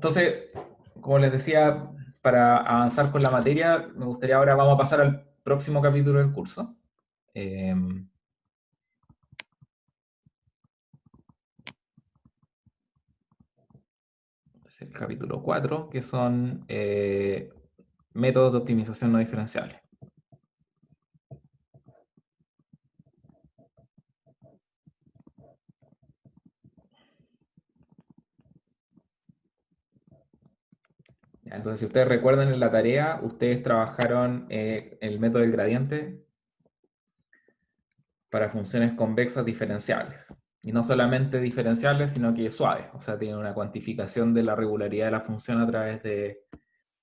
Entonces, como les decía, para avanzar con la materia, me gustaría ahora vamos a pasar al próximo capítulo del curso. Es el capítulo 4, que son métodos de optimización no diferenciables. Entonces, si ustedes recuerdan en la tarea, ustedes trabajaron el método del gradiente para funciones convexas diferenciables. Y no solamente diferenciables, sino que suaves. O sea, tiene una cuantificación de la regularidad de la función a través de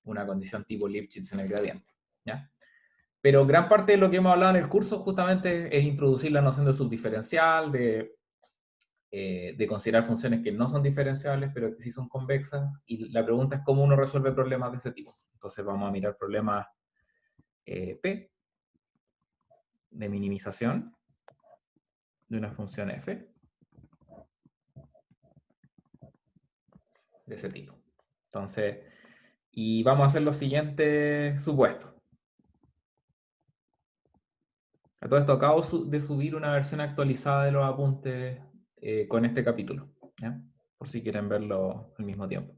una condición tipo Lipschitz en el gradiente. ¿Ya? Pero gran parte de lo que hemos hablado en el curso justamente es introducir la noción de subdiferencial, de considerar funciones que no son diferenciables, pero que sí son convexas. Y la pregunta es cómo uno resuelve problemas de ese tipo. Entonces vamos a mirar problemas P de minimización de una función f de ese tipo. Entonces, y vamos a hacer los siguientes supuestos. A todo esto acabo de subir una versión actualizada de los apuntes con este capítulo, ¿ya? Por si quieren verlo al mismo tiempo.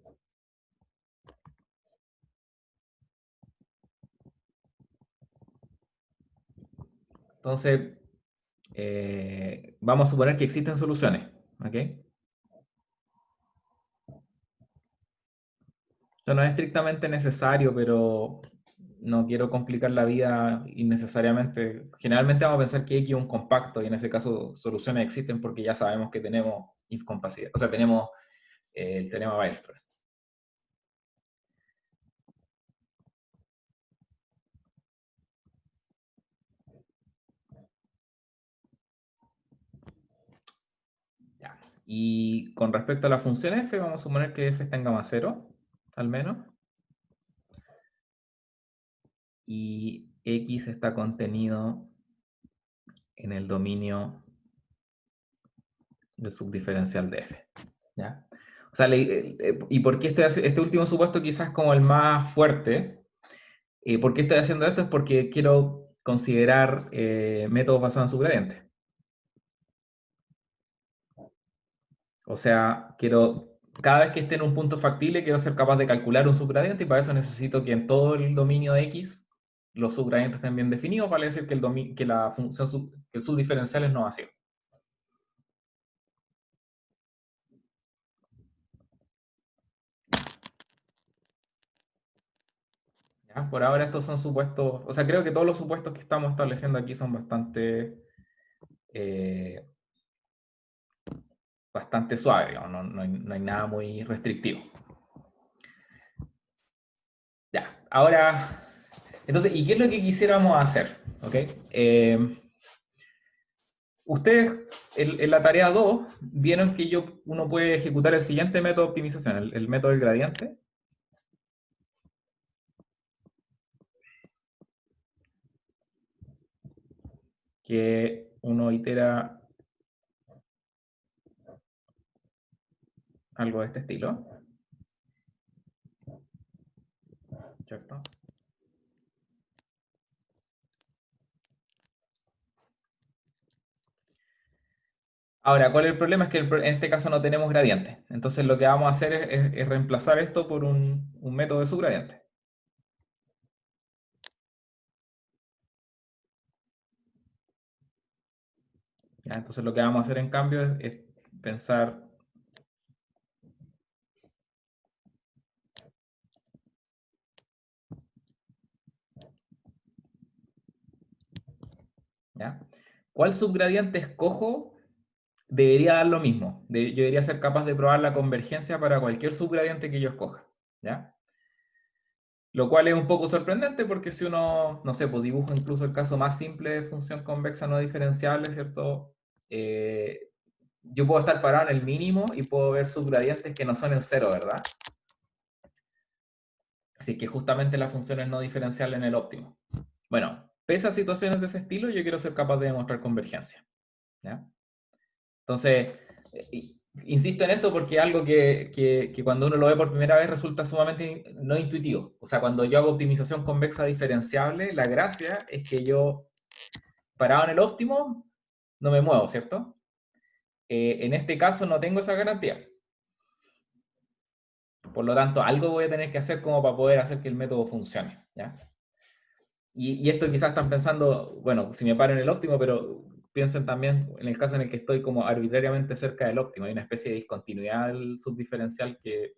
Entonces, vamos a suponer que existen soluciones, ¿ok? Esto no es estrictamente necesario, pero no quiero complicar la vida innecesariamente. Generalmente vamos a pensar que X es un compacto y en ese caso soluciones existen porque ya sabemos que tenemos incompacidad, o sea, tenemos el teorema Weierstrass. Ya. Y con respecto a la función f, vamos a suponer que f está en gamma 0, al menos. Y x está contenido en el dominio del subdiferencial de f. ¿Ya? O sea, ¿y por qué este último supuesto quizás como el más fuerte? ¿Por qué estoy haciendo esto? Es porque quiero considerar métodos basados en subgradientes. O sea, cada vez que esté en un punto factible, quiero ser capaz de calcular un subgradiente y para eso necesito que en todo el dominio de X los subgradientes estén bien definidos, para decir que la función que el subdiferencial es no vacío. ¿Ya? Por ahora estos son supuestos, o sea, creo que todos los supuestos que estamos estableciendo aquí son eh, bastante suaves, no hay nada muy restrictivo. Ya, ahora, entonces, ¿y qué es lo que quisiéramos hacer? ¿Ok? Ustedes en la tarea 2 vieron que uno puede ejecutar el siguiente método de optimización, el método del gradiente. Que uno itera algo de este estilo. ¿Cierto? Ahora, ¿cuál es el problema? Es que en este caso no tenemos gradiente. Entonces lo que vamos a hacer es reemplazar esto por un método de subgradiente. ¿Ya? Entonces lo que vamos a hacer en cambio es pensar ¿ya? ¿Cuál subgradiente escojo? Debería dar lo mismo. Yo debería ser capaz de probar la convergencia para cualquier subgradiente que yo escoja. ¿Ya? Lo cual es un poco sorprendente porque si uno, no sé, pues dibujo incluso el caso más simple de función convexa no diferenciable, ¿cierto? Yo puedo estar parado en el mínimo y puedo ver subgradientes que no son en cero, ¿verdad? Así que justamente la función es no diferenciable en el óptimo. Bueno, pese a situaciones de ese estilo, yo quiero ser capaz de demostrar convergencia. ¿Ya? Entonces, insisto en esto porque es algo que cuando uno lo ve por primera vez resulta sumamente no intuitivo. O sea, cuando yo hago optimización convexa diferenciable, la gracia es que yo, parado en el óptimo, no me muevo, ¿cierto? En este caso no tengo esa garantía. Por lo tanto, algo voy a tener que hacer como para poder hacer que el método funcione, ¿ya? Y esto quizás están pensando, bueno, si me paro en el óptimo, pero piensen también en el caso en el que estoy como arbitrariamente cerca del óptimo. Hay una especie de discontinuidad del subdiferencial que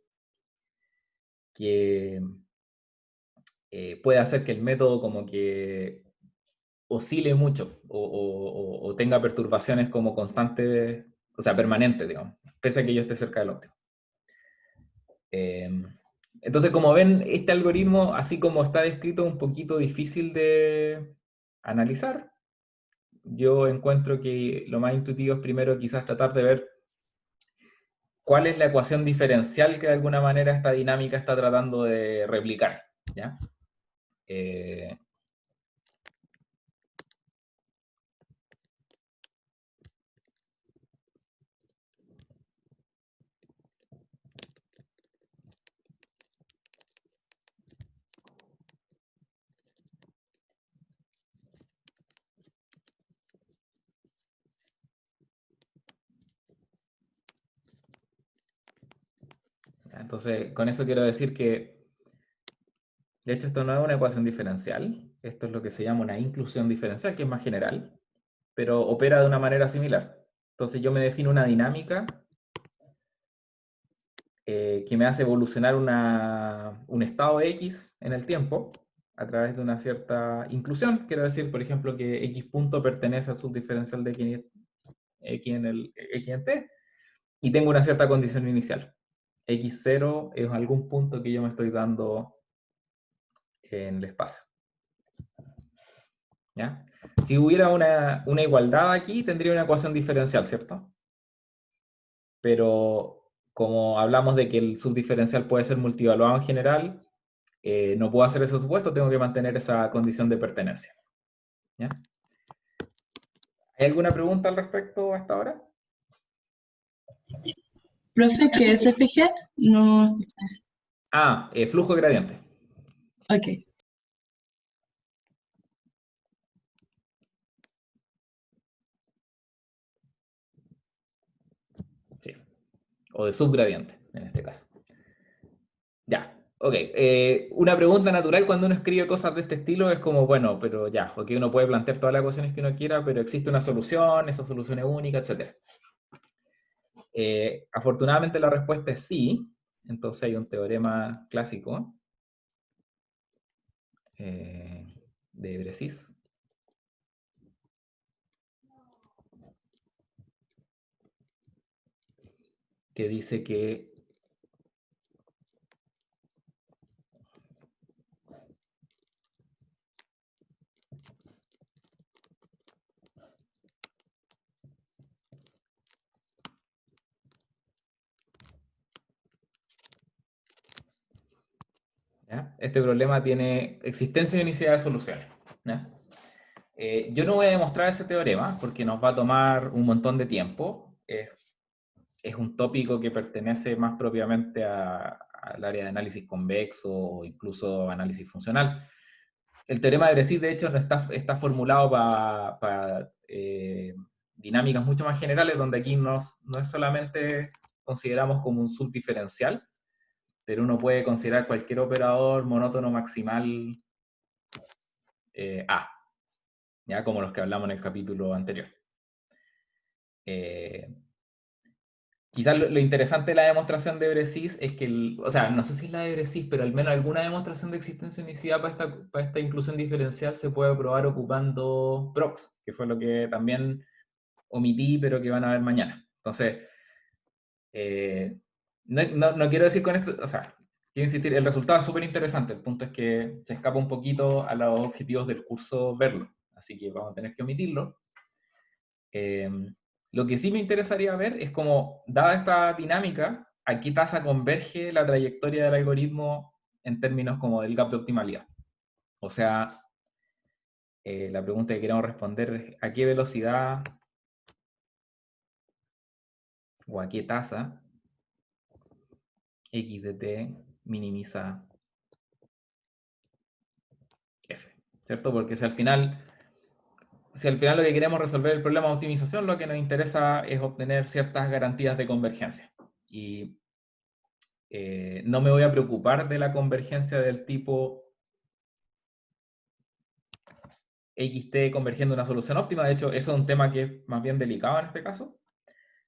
puede hacer que el método como que oscile mucho o tenga perturbaciones como constantes, o sea, permanentes, digamos, pese a que yo esté cerca del óptimo. Entonces, como ven, este algoritmo, así como está descrito, es un poquito difícil de analizar. Yo encuentro que lo más intuitivo es primero quizás tratar de ver cuál es la ecuación diferencial que de alguna manera esta dinámica está tratando de replicar, ¿ya? Entonces, con eso quiero decir que, de hecho, esto no es una ecuación diferencial, esto es lo que se llama una inclusión diferencial, que es más general, pero opera de una manera similar. Entonces, yo me defino una dinámica que me hace evolucionar un estado X en el tiempo a través de una cierta inclusión. Quiero decir, por ejemplo, que X punto pertenece al subdiferencial de X en T, y tengo una cierta condición inicial. X0 es algún punto que yo me estoy dando en el espacio. ¿Ya? Si hubiera una igualdad aquí, tendría una ecuación diferencial, ¿cierto? Pero como hablamos de que el subdiferencial puede ser multivaluado en general, no puedo hacer ese supuesto, tengo que mantener esa condición de pertenencia. ¿Ya? ¿Hay alguna pregunta al respecto hasta ahora? Profe, ¿qué es FG? No. Flujo gradiente. Ok. Sí. O de subgradiente, en este caso. Ya, ok. Una pregunta natural cuando uno escribe cosas de este estilo es como, bueno, pero ya, ok, uno puede plantear todas las ecuaciones que uno quiera, pero existe una solución, esa solución es única, etc. Afortunadamente la respuesta es sí, entonces hay un teorema clásico de Bressis que dice que ¿ya? Este problema tiene existencia y unicidad de soluciones. ¿Ya? Yo no voy a demostrar ese teorema porque nos va a tomar un montón de tiempo. Es un tópico que pertenece más propiamente al área de análisis convexo o incluso análisis funcional. El teorema de Bressis, de hecho, no está formulado para dinámicas mucho más generales, donde aquí no es solamente consideramos como un subdiferencial, pero uno puede considerar cualquier operador monótono maximal A, ya como los que hablamos en el capítulo anterior. Quizás lo interesante de la demostración de Bressis es que, o sea, no sé si es la de Bressis, pero al menos alguna demostración de existencia de unicidad para esta inclusión diferencial se puede probar ocupando prox, que fue lo que también omití, pero que van a ver mañana. Entonces, no quiero decir con esto, o sea, quiero insistir, el resultado es súper interesante, el punto es que se escapa un poquito a los objetivos del curso verlo, así que vamos a tener que omitirlo. Lo que sí me interesaría ver es cómo, dada esta dinámica, a qué tasa converge la trayectoria del algoritmo en términos como del gap de optimalidad. O sea, la pregunta que queremos responder es a qué velocidad o a qué tasa x de t minimiza f, ¿cierto? Porque si al final lo que queremos resolver el problema de optimización, lo que nos interesa es obtener ciertas garantías de convergencia. Y no me voy a preocupar de la convergencia del tipo xt convergiendo en una solución óptima. De hecho, eso es un tema que es más bien delicado en este caso.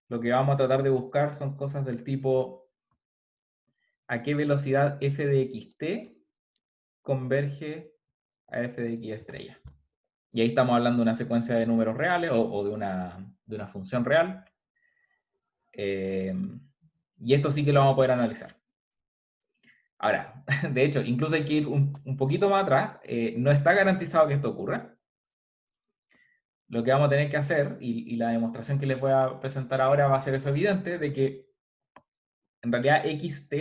Lo que vamos a tratar de buscar son cosas del tipo a qué velocidad f de xt converge a f de x estrella. Y ahí estamos hablando de una secuencia de números reales o de una función real. Y esto sí que lo vamos a poder analizar. Ahora, de hecho, incluso hay que ir un poquito más atrás. No está garantizado que esto ocurra. Lo que vamos a tener que hacer, y la demostración que les voy a presentar ahora va a ser eso evidente, de que en realidad xt,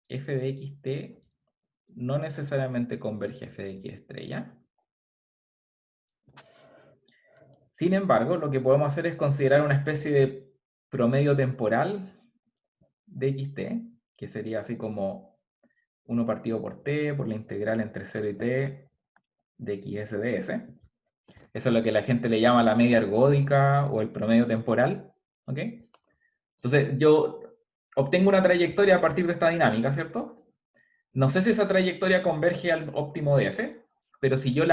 f de xt, no necesariamente converge a f de x estrella. Sin embargo, lo que podemos hacer es considerar una especie de promedio temporal de xt, que sería así como 1 partido por t, por la integral entre 0 y t de xs de s. Eso es lo que la gente le llama la media ergódica o el promedio temporal. ¿Ok? Entonces, yo obtengo una trayectoria a partir de esta dinámica, ¿cierto? No sé si esa trayectoria converge al óptimo de f, pero si yo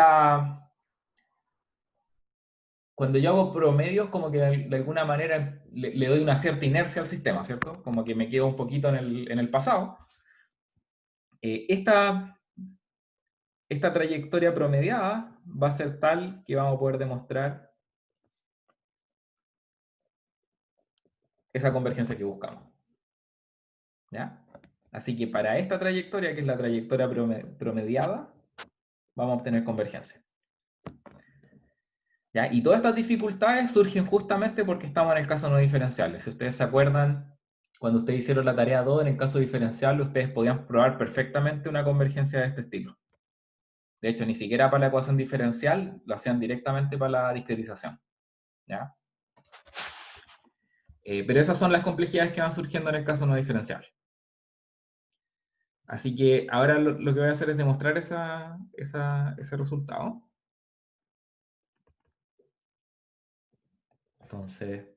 cuando yo hago promedios, como que de alguna manera le doy una cierta inercia al sistema, ¿cierto? Como que me quedo un poquito en el pasado. Esta trayectoria promediada va a ser tal que vamos a poder demostrar esa convergencia que buscamos. ¿Ya? Así que para esta trayectoria, que es la trayectoria promediada, vamos a obtener convergencia. ¿Ya? Y todas estas dificultades surgen justamente porque estamos en el caso no diferencial. Si ustedes se acuerdan, cuando ustedes hicieron la tarea 2, en el caso diferencial, ustedes podían probar perfectamente una convergencia de este estilo. De hecho, ni siquiera para la ecuación diferencial, lo hacían directamente para la discretización. ¿Ya? Pero esas son las complejidades que van surgiendo en el caso no diferencial. Así que ahora lo que voy a hacer es demostrar ese resultado. Entonces,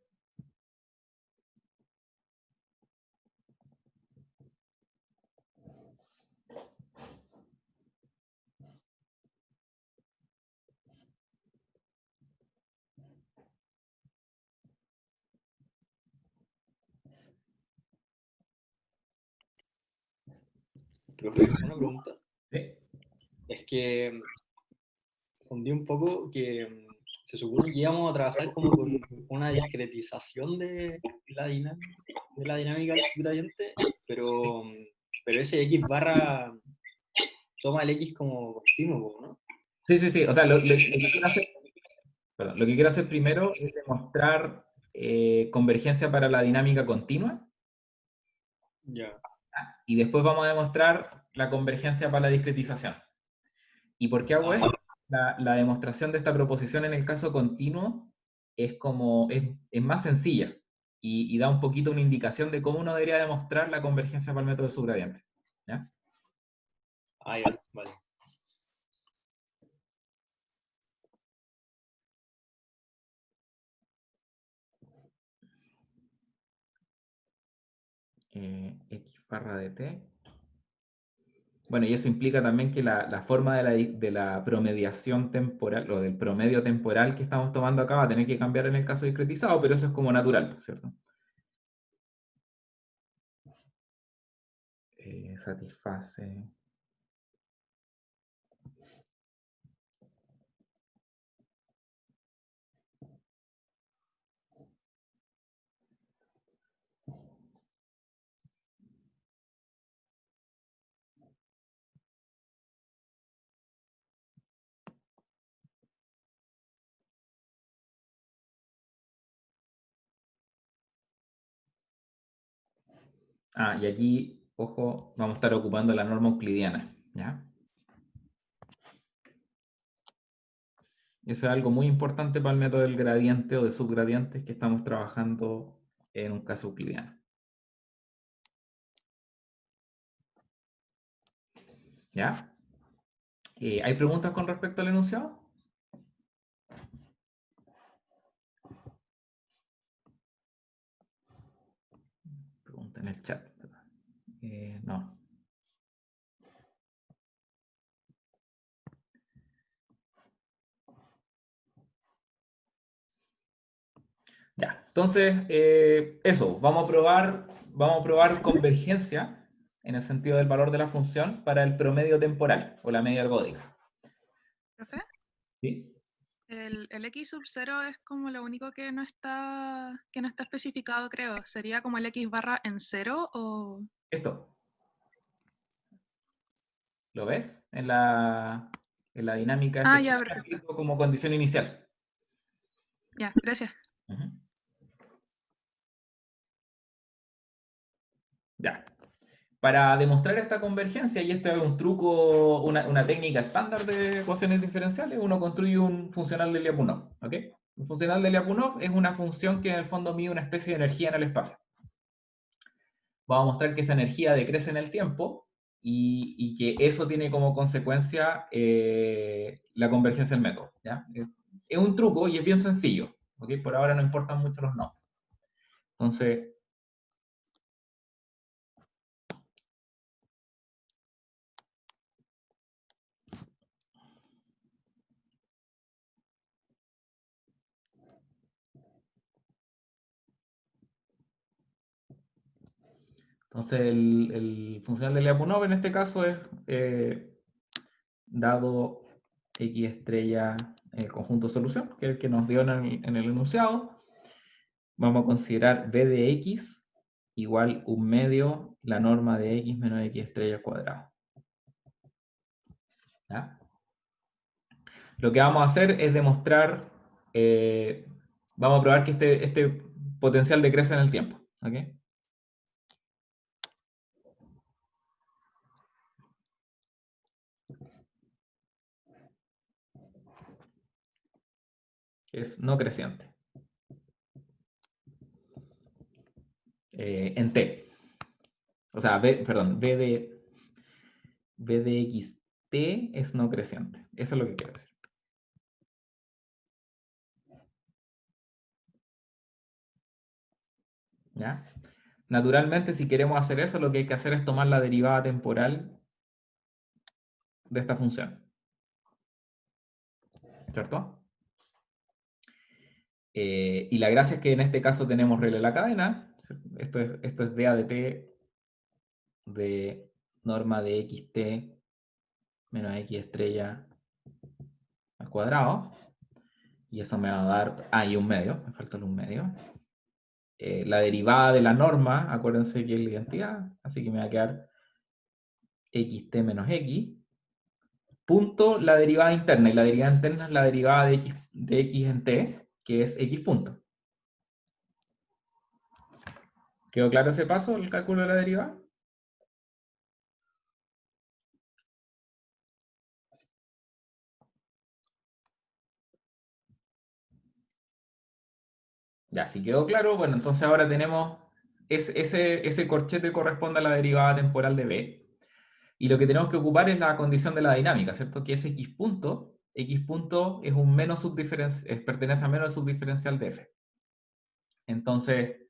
Profe, una pregunta. ¿sí? Es que entendí un poco que se supone que íbamos a trabajar como con una discretización de la dinámica del subgradiente, pero ese X barra toma el X como continuo, ¿no? Sí. O sea, lo que quiero hacer, perdón, lo que quiero hacer primero es demostrar convergencia para la dinámica continua, Ya. y después vamos a demostrar la convergencia para la discretización. ¿Y por qué hago Ah, esto? La demostración de esta proposición en el caso continuo es más sencilla y da un poquito una indicación de cómo uno debería demostrar la convergencia para el método de subgradiente. ¿Ya? ya, vale. X barra de t. Bueno, y eso implica también que la forma de la promediación temporal, o del promedio temporal que estamos tomando acá va a tener que cambiar en el caso discretizado, pero eso es como natural, ¿cierto? Satisface. Y aquí, ojo, vamos a estar ocupando la norma euclidiana, ¿ya? Eso es algo muy importante para el método del gradiente o de subgradientes que estamos trabajando en un caso euclidiano. ¿Ya? ¿Hay preguntas con respecto al enunciado? Pregunta en el chat. No. Ya, entonces, eso, vamos a probar convergencia en el sentido del valor de la función para el promedio temporal o la media ergódica. Profe, ¿Sí? el x sub 0 es como lo único que no está especificado, creo. ¿Sería como el x barra en 0 o...? Esto. ¿Lo ves? En la dinámica Ah, FG ya, está perfecto. escrito como condición inicial. Ya, gracias. Ujú. Ya. Para demostrar esta convergencia, y esto es un truco, una técnica estándar de ecuaciones diferenciales, uno construye un funcional de Lyapunov. ¿Ok? Un funcional de Lyapunov es una función que en el fondo mide una especie de energía en el espacio. Vamos a mostrar que esa energía decrece en el tiempo y que eso tiene como consecuencia la convergencia del método. ¿Ya? Es un truco y es bien sencillo. ¿Ok? Por ahora no importan mucho los nombres. Entonces, el funcional de Lyapunov en este caso es dado x estrella en el conjunto solución, que es el que nos dio en el enunciado. Vamos a considerar b de x igual 1/2 la norma de x menos x estrella al cuadrado. ¿Ya? Lo que vamos a hacer es demostrar, vamos a probar que este potencial decrece en el tiempo. ¿Ok? Es no creciente. En t. O sea, perdón, b de x t es no creciente. Eso es lo que quiero decir. ¿Ya? Naturalmente, si queremos hacer eso, lo que hay que hacer es tomar la derivada temporal de esta función. ¿Cierto? Y la gracia es que en este caso tenemos regla de la cadena. Esto es dA de t de norma de xt menos x estrella al cuadrado. Y eso me va a dar... Ah, y 1/2. Me falta el 1/2. La derivada de la norma, acuérdense que es la identidad, así que me va a quedar xt menos x, punto la derivada interna, y la derivada interna es la derivada de x en t, que es x punto. ¿Quedó claro ese paso, el cálculo de la derivada? Ya, si quedó claro, bueno, entonces ahora tenemos, ese corchete corresponde a la derivada temporal de b, y lo que tenemos que ocupar es la condición de la dinámica, ¿cierto? Que es x punto es un menos subdiferencial, pertenece a menos subdiferencial de f. Entonces,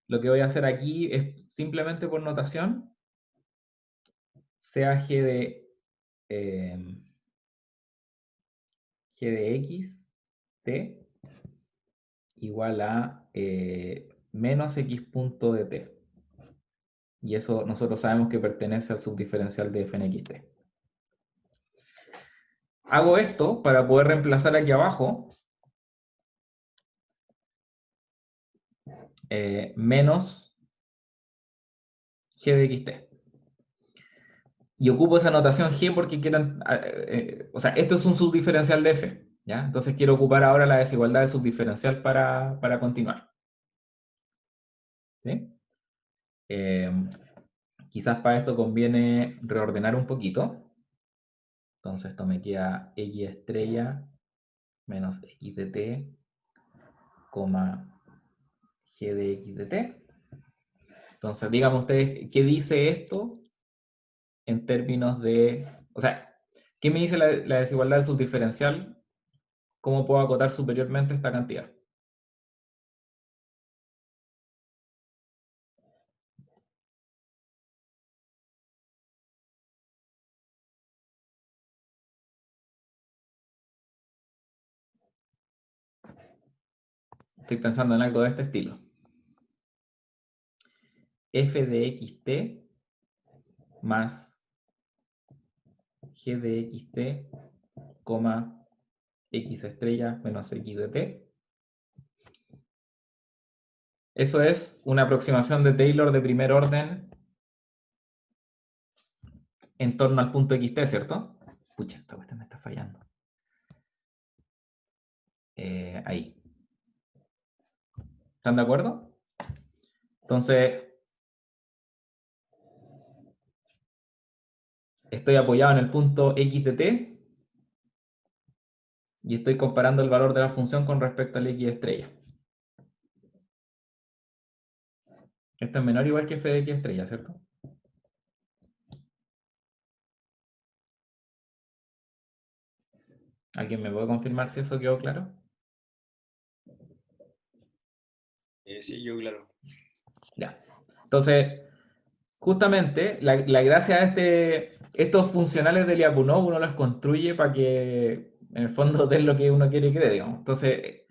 lo que voy a hacer aquí es simplemente por notación, sea g de x t igual a menos x punto de t. Y eso nosotros sabemos que pertenece al subdiferencial de f en xt. Hago esto para poder reemplazar aquí abajo menos g de xt. Y ocupo esa notación g porque quiero, o sea, esto es un subdiferencial de f, ¿ya? Entonces quiero ocupar ahora la desigualdad del subdiferencial para continuar. ¿Sí? Quizás para esto conviene reordenar un poquito. Entonces esto me queda x estrella menos x de t, coma g de x de t. Entonces, díganme ustedes, ¿qué dice esto en términos de... O sea, ¿qué me dice la desigualdad del subdiferencial? ¿Cómo puedo acotar superiormente esta cantidad? Estoy pensando en algo de este estilo. F de xt más g de xt, coma x estrella menos x de t. Eso es una aproximación de Taylor de primer orden en torno al punto xt, ¿cierto? Pucha, esta cuestión me está fallando. Ahí. ¿Están de acuerdo? Entonces, estoy apoyado en el punto x de t y estoy comparando el valor de la función con respecto al x estrella. Esto es menor o igual que f de x estrella, ¿cierto? ¿Alguien me puede confirmar si eso quedó claro? Sí, yo, claro. Ya. Entonces, justamente, la gracia de estos funcionales de Lyapunov uno los construye para que, en el fondo, den lo que uno quiere que dé, digamos. Entonces,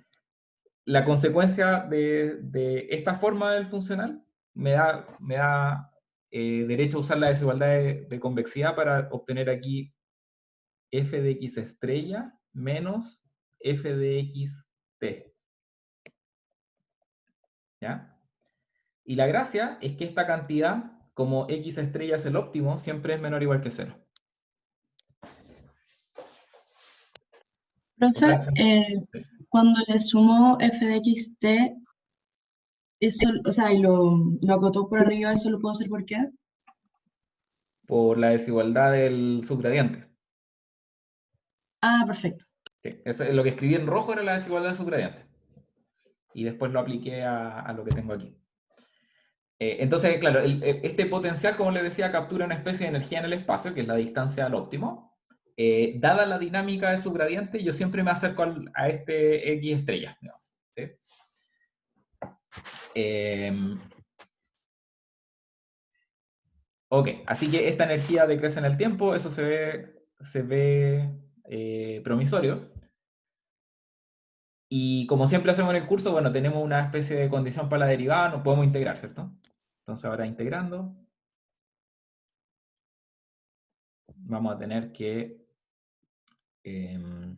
la consecuencia de esta forma del funcional me da derecho a usar la desigualdad de convexidad para obtener aquí f de x estrella menos f de x t. ¿Ya? Y la gracia es que esta cantidad, como x estrella es el óptimo, siempre es menor o igual que 0. Profe, Sí. cuando le sumo f de x t, eso, o sea, y lo acotó por arriba, ¿eso lo puedo hacer por qué? Por la desigualdad del subgradiente. Ah, perfecto. Sí, eso es lo que escribí en rojo era la desigualdad del subgradiente. Y después lo apliqué a lo que tengo aquí. Entonces, claro, este potencial, como les decía, captura una especie de energía en el espacio, que es la distancia al óptimo. Dada la dinámica de su gradiente, yo siempre me acerco a este X estrella. Digamos, ¿sí? Ok, así que esta energía decrece en el tiempo, eso se ve promisorio. Y como siempre hacemos en el curso, bueno, tenemos una especie de condición para la derivada, nos podemos integrar, ¿cierto? Entonces ahora integrando, vamos a tener que b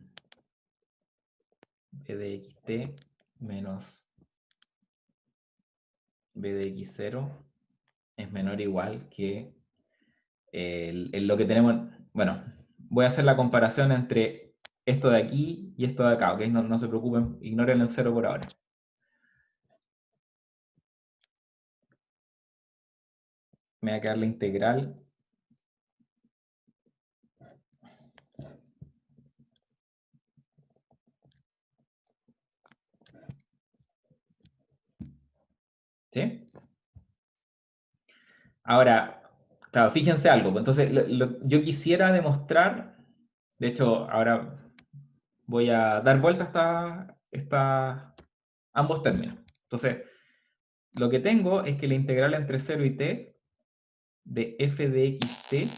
de xt menos b de x0 es menor o igual que lo que tenemos. Bueno, voy a hacer la comparación entre esto de aquí y esto de acá, ¿ok? No se preocupen, ignoren el 0 por ahora. Me va a quedar la integral ¿sí? Ahora, claro, fíjense algo. Pues, entonces, yo quisiera demostrar, de hecho, ahora voy a dar vuelta a ambos términos. Entonces, lo que tengo es que la integral entre 0 y t de f de xt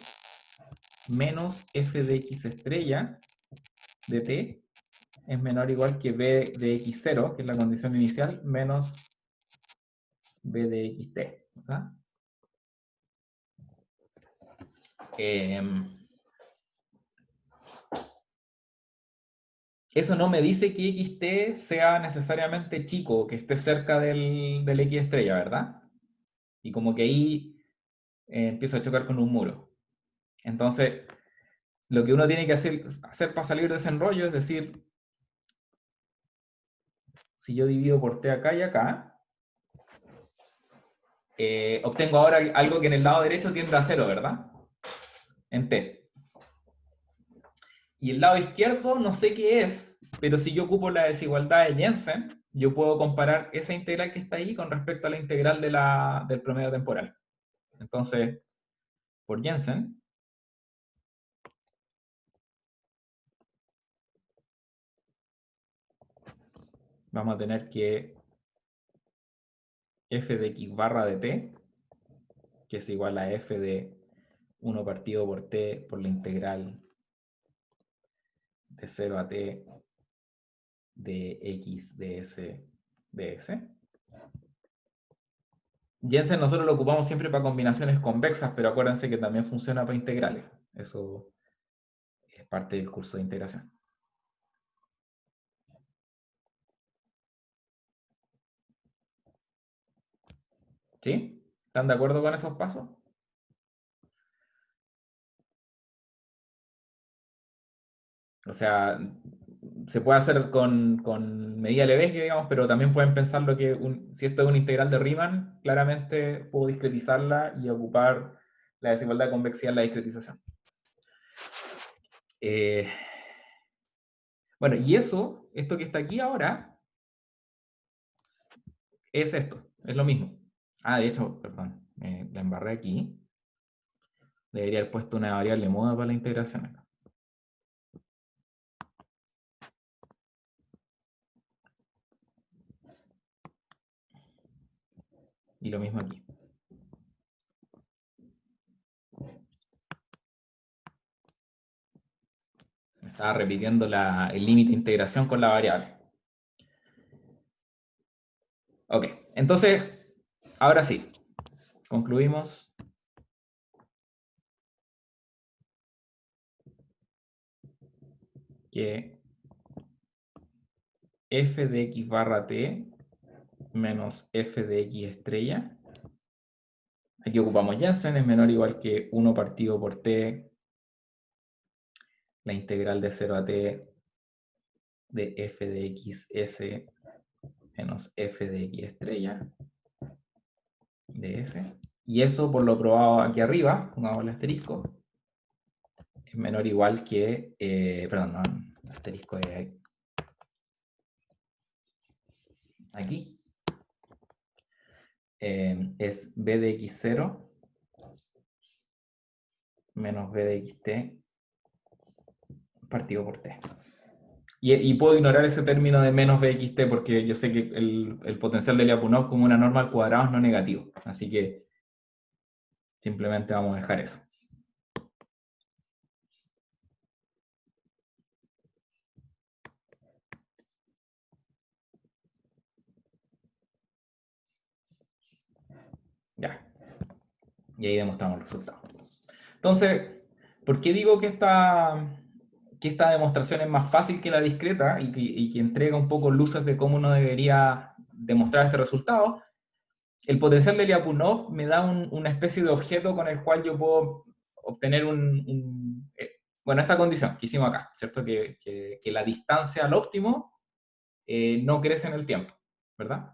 menos f de x estrella de t es menor o igual que b de x0, que es la condición inicial, menos b de xt. ¿Verdad? Eso no me dice que xt sea necesariamente chico, que esté cerca del x estrella, ¿verdad? Y como que ahí empiezo a chocar con un muro. Entonces, lo que uno tiene que hacer para salir de ese enrollo es decir, si yo divido por t acá y acá, obtengo ahora algo que en el lado derecho tiende a 0, ¿verdad? En t. Y el lado izquierdo no sé qué es, pero si yo ocupo la desigualdad de Jensen, yo puedo comparar esa integral que está ahí con respecto a la integral del promedio temporal. Entonces, por Jensen, vamos a tener que f de x barra de t, que es igual a f de 1 partido por t por la integral de 0 a t de x ds ds. Jensen nosotros lo ocupamos siempre para combinaciones convexas, pero acuérdense que también funciona para integrales. Eso es parte del curso de integración. ¿Sí? ¿Están de acuerdo con esos pasos? O sea, se puede hacer con medida Lebesgue, digamos, pero también pueden pensar lo que si esto es una integral de Riemann, claramente puedo discretizarla y ocupar la desigualdad de convexidad en la discretización. Bueno, y esto que está aquí ahora, es esto, es lo mismo. Ah, de hecho, perdón, la embarré aquí. Debería haber puesto una variable moda para la integración acá. Y lo mismo aquí. Me estaba repitiendo el límite de integración con la variable. Ok, entonces, ahora sí, concluimos. Que f de x barra t menos f de x estrella, aquí ocupamos Jensen, es menor o igual que 1 partido por t, la integral de 0 a t de f de x s menos f de x estrella de s. Y eso, por lo probado aquí arriba, pongamos el asterisco, es menor o igual que, perdón, no, el asterisco es aquí, es b de x0 menos b de xt partido por t. Y puedo ignorar ese término de menos bxt porque yo sé que el potencial de Lyapunov como una norma al cuadrado es no negativo. Así que simplemente vamos a dejar eso. Ya. Y ahí demostramos el resultado. Entonces, ¿por qué digo que esta demostración es más fácil que la discreta y que entrega un poco luces de cómo uno debería demostrar este resultado? El potencial de Lyapunov me da una especie de objeto con el cual yo puedo obtener bueno, esta condición que hicimos acá, ¿cierto? Que la distancia al óptimo no crece en el tiempo, ¿verdad?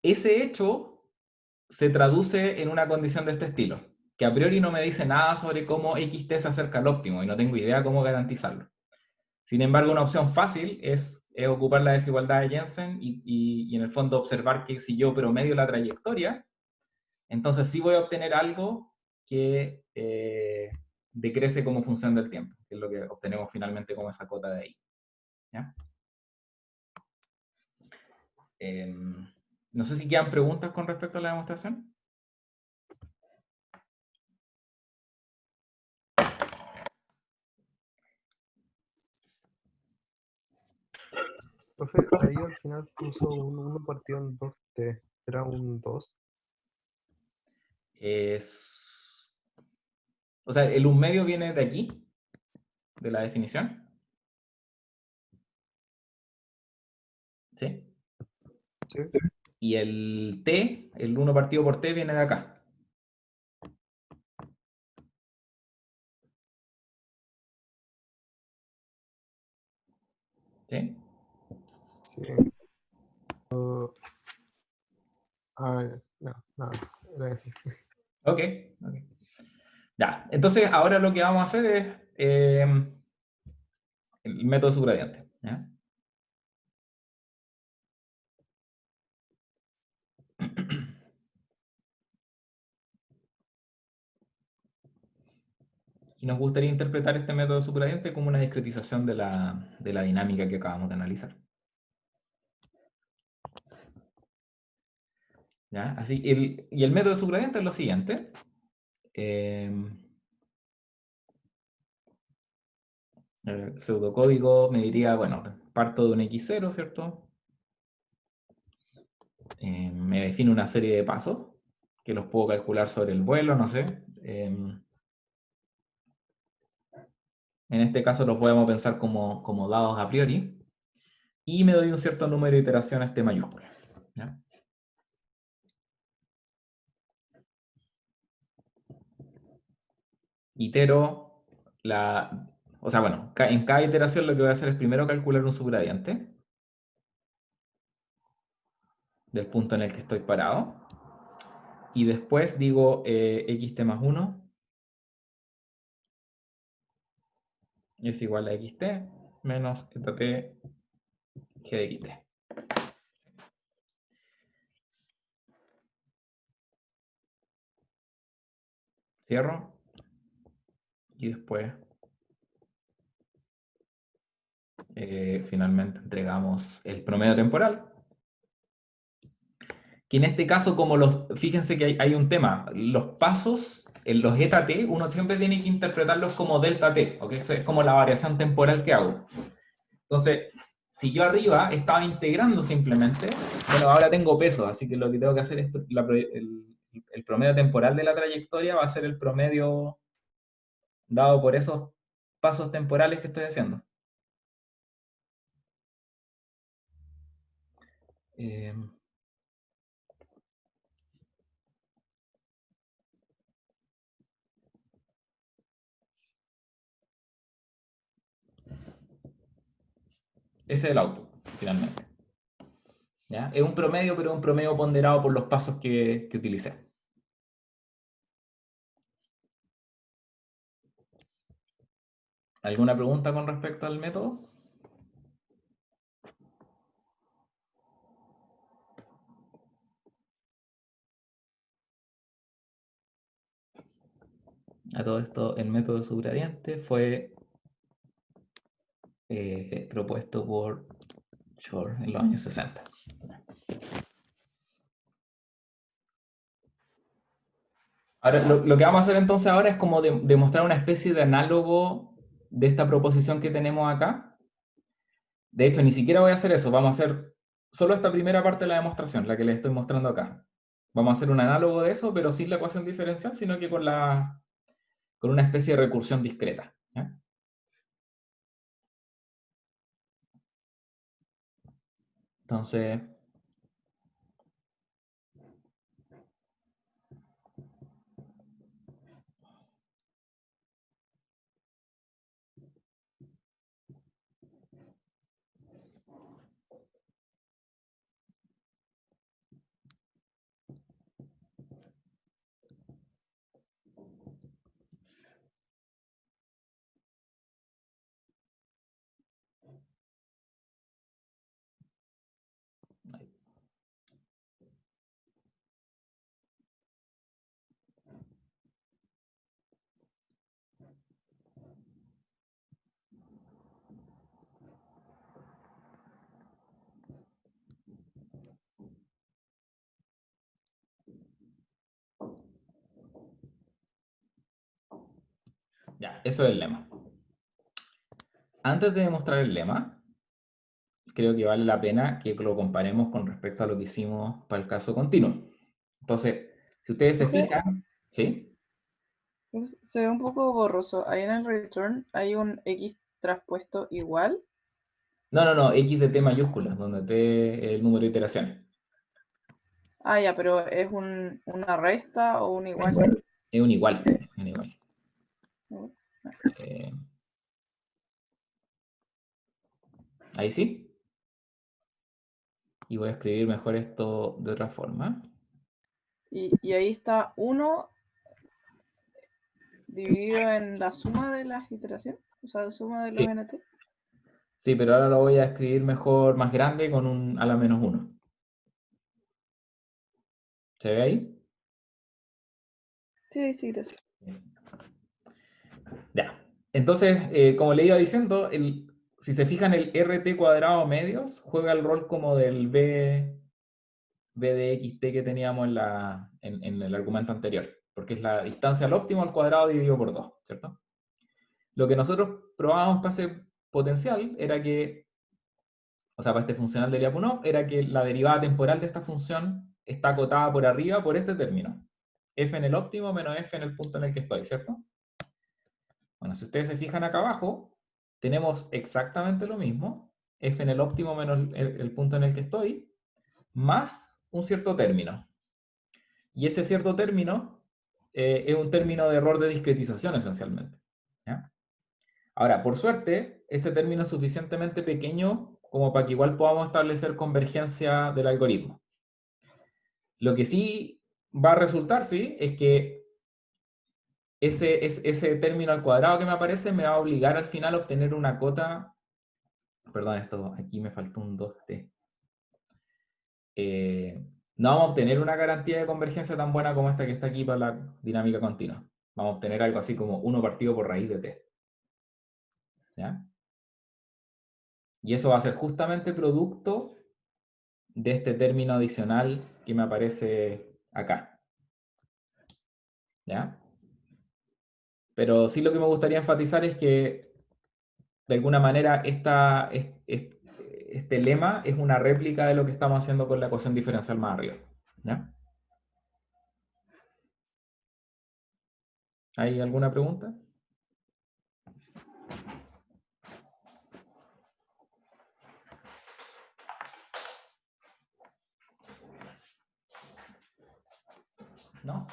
Ese hecho se traduce en una condición de este estilo, que a priori no me dice nada sobre cómo xt se acerca al óptimo y no tengo idea cómo garantizarlo. Sin embargo, una opción fácil es ocupar la desigualdad de Jensen y en el fondo observar que si yo promedio la trayectoria, entonces sí voy a obtener algo que decrece como función del tiempo, que es lo que obtenemos finalmente como esa cota de ahí. ¿Ya? No sé si quedan preguntas con respecto a la demostración. Profe, ahí al final puso un 1 partido en 2t. ¿Era un 2? O sea, el 1 medio viene de aquí, de la definición. ¿Sí? Sí. Y el t, el 1 partido por t, viene de acá. ¿Sí? Sí. No, nada, era así. Ok. Ya. Entonces, ahora lo que vamos a hacer es el método de subgradiente. ¿Ya? Y nos gustaría interpretar este método de subgradiente como una discretización de la dinámica que acabamos de analizar. ¿Ya? Así, y el método de subgradiente es lo siguiente. El pseudocódigo me diría, bueno, parto de un x0, ¿cierto? Me define una serie de pasos que los puedo calcular sobre el vuelo, no sé. En este caso los podemos pensar como dados a priori. Y me doy un cierto número de iteraciones T mayúscula. ¿Ya? Itero o sea, bueno, en cada iteración lo que voy a hacer es primero calcular un subgradiente del punto en el que estoy parado. Y después digo xt más 1 es igual a xt menos zt g de xt. Cierro. Y después finalmente entregamos el promedio temporal. Que en este caso, fíjense que hay un tema, los pasos, en los eta t, uno siempre tiene que interpretarlos como delta t, ¿ok? Eso es como la variación temporal que hago. Entonces, si yo arriba estaba integrando simplemente, bueno, ahora tengo peso, así que lo que tengo que hacer es el promedio temporal de la trayectoria va a ser el promedio dado por esos pasos temporales que estoy haciendo. Ese es el output, finalmente. ¿Ya? Es un promedio, pero es un promedio ponderado por los pasos que utilicé. ¿Alguna pregunta con respecto al método? A todo esto, el método de subgradiente fue propuesto por Shor en los años 60. Ahora, lo que vamos a hacer entonces ahora es como demostrar una especie de análogo de esta proposición que tenemos acá. De hecho, ni siquiera voy a hacer eso, vamos a hacer solo esta primera parte de la demostración, la que les estoy mostrando acá. Vamos a hacer un análogo de eso, pero sin la ecuación diferencial, sino que con una especie de recursión discreta. ¿Ya? Entonces, ya, eso es el lema. Antes de demostrar el lema, creo que vale la pena que lo comparemos con respecto a lo que hicimos para el caso continuo. Entonces, si ustedes se fijan, ¿sí? Se ve un poco borroso. Ahí en el return hay un X traspuesto igual. No, x de t mayúsculas, donde t es el número de iteraciones. Ah, ya, pero ¿es una resta o un igual? Es un igual. Un igual. Ahí sí. Y voy a escribir mejor esto de otra forma. Y ahí está 1 dividido en la suma de las iteraciones, o sea, la suma de los Sí. NT. Sí, pero ahora lo voy a escribir mejor, más grande, con un a la menos 1. ¿Se ve ahí? Sí, sí, gracias. Ya. Entonces, como le iba diciendo, si se fijan, el RT cuadrado medios juega el rol como del B de xt que teníamos en el argumento anterior, porque es la distancia al óptimo al cuadrado dividido por 2, ¿cierto? Lo que nosotros probábamos para ese potencial era que, o sea, para este funcional de Lyapunov, era que la derivada temporal de esta función está acotada por arriba por este término. F en el óptimo menos f en el punto en el que estoy, ¿cierto? Bueno, si ustedes se fijan acá abajo, tenemos exactamente lo mismo, f en el óptimo menos el punto en el que estoy, más un cierto término. Y ese cierto término es un término de error de discretización, esencialmente. ¿Ya? Ahora, por suerte, ese término es suficientemente pequeño como para que igual podamos establecer convergencia del algoritmo. Lo que sí va a resultar, sí, es que ese término al cuadrado que me aparece me va a obligar al final a obtener una cota. Perdón, esto aquí me faltó un 2t. No vamos a obtener una garantía de convergencia tan buena como esta que está aquí para la dinámica continua. Vamos a obtener algo así como 1 partido por raíz de t. ¿Ya? Y eso va a ser justamente producto de este término adicional que me aparece acá. ¿Ya? Pero sí lo que me gustaría enfatizar es que, de alguna manera, este lema es una réplica de lo que estamos haciendo con la ecuación diferencial más arriba. ¿Ya? ¿Hay alguna pregunta? ¿No?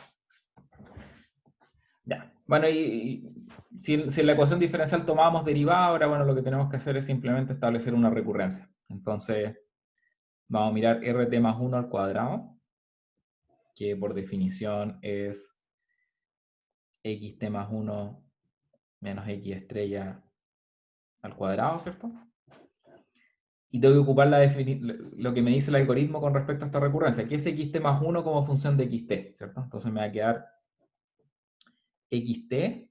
Ya. Bueno, y si en la ecuación diferencial tomábamos derivada, ahora bueno, lo que tenemos que hacer es simplemente establecer una recurrencia. Entonces, vamos a mirar RT más 1 al cuadrado, que por definición es xt más 1 menos x estrella al cuadrado, ¿cierto? Y tengo que ocupar lo que me dice el algoritmo con respecto a esta recurrencia, que es xt más 1 como función de xt, ¿cierto? Entonces me va a quedar xt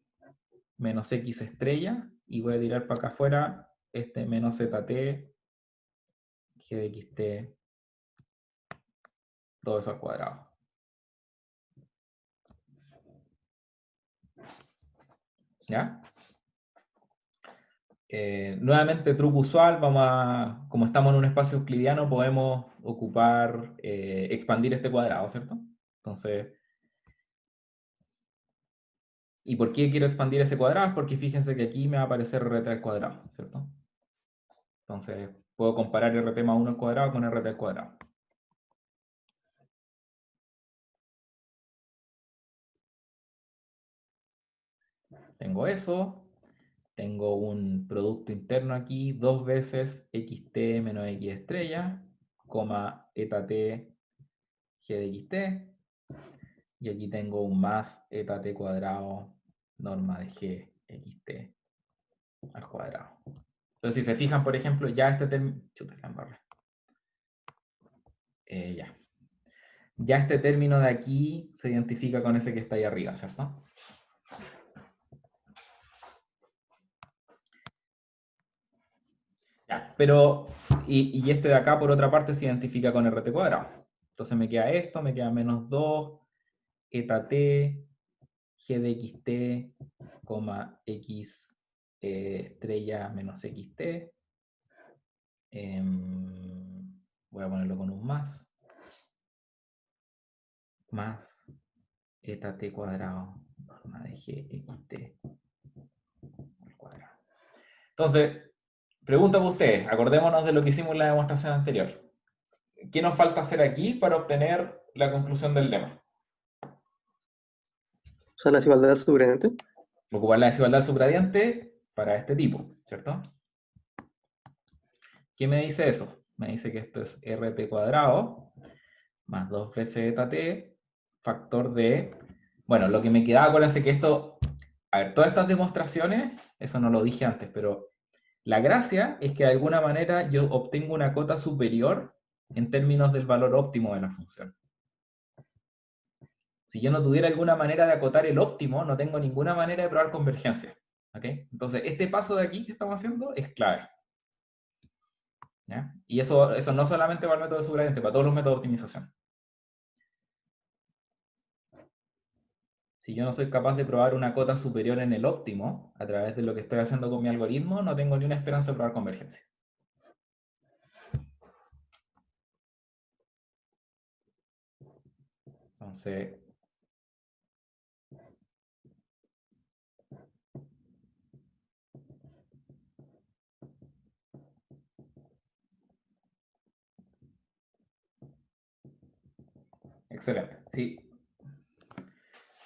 menos x estrella, y voy a tirar para acá afuera este menos zt, g de xt, todo eso al cuadrado. ¿Ya? Nuevamente, truco usual, como estamos en un espacio euclidiano, podemos ocupar, expandir este cuadrado, ¿cierto? Entonces, ¿y por qué quiero expandir ese cuadrado? Es porque fíjense que aquí me va a aparecer RT al cuadrado, ¿cierto? Entonces, puedo comparar RT más 1 al cuadrado con RT al cuadrado. Tengo eso. Tengo un producto interno aquí, 2 veces xt menos x estrella, coma eta t g de xt. Y aquí tengo un más eta t cuadrado norma de g xt al cuadrado. Entonces, si se fijan, por ejemplo, ya este término... Ya este término de aquí se identifica con ese que está ahí arriba, ¿cierto? Ya, pero... Y este de acá, por otra parte, se identifica con RT cuadrado. Entonces me queda esto, me queda menos 2 eta t g de xt, coma x estrella menos xt. Voy a ponerlo con un más eta t cuadrado norma de g xt al cuadrado. Entonces, pregunta para ustedes, acordémonos de lo que hicimos en la demostración anterior. ¿Qué nos falta hacer aquí para obtener la conclusión del lema? O sea, la desigualdad subgradiente. Ocupar la desigualdad subgradiente para este tipo, ¿cierto? ¿Qué me dice eso? Me dice que esto es RT cuadrado más 2 veces eta t, factor de... Bueno, lo que me quedaba, acuérdense que esto A ver, todas estas demostraciones, eso no lo dije antes, pero la gracia es que de alguna manera yo obtengo una cota superior en términos del valor óptimo de la función. Si yo no tuviera alguna manera de acotar el óptimo, no tengo ninguna manera de probar convergencia. ¿Ok? Entonces, este paso de aquí que estamos haciendo es clave. ¿Ya? Y eso no solamente para el método de subgradiente, para todos los métodos de optimización. Si yo no soy capaz de probar una cota superior en el óptimo, a través de lo que estoy haciendo con mi algoritmo, no tengo ni una esperanza de probar convergencia. Entonces, excelente. Sí.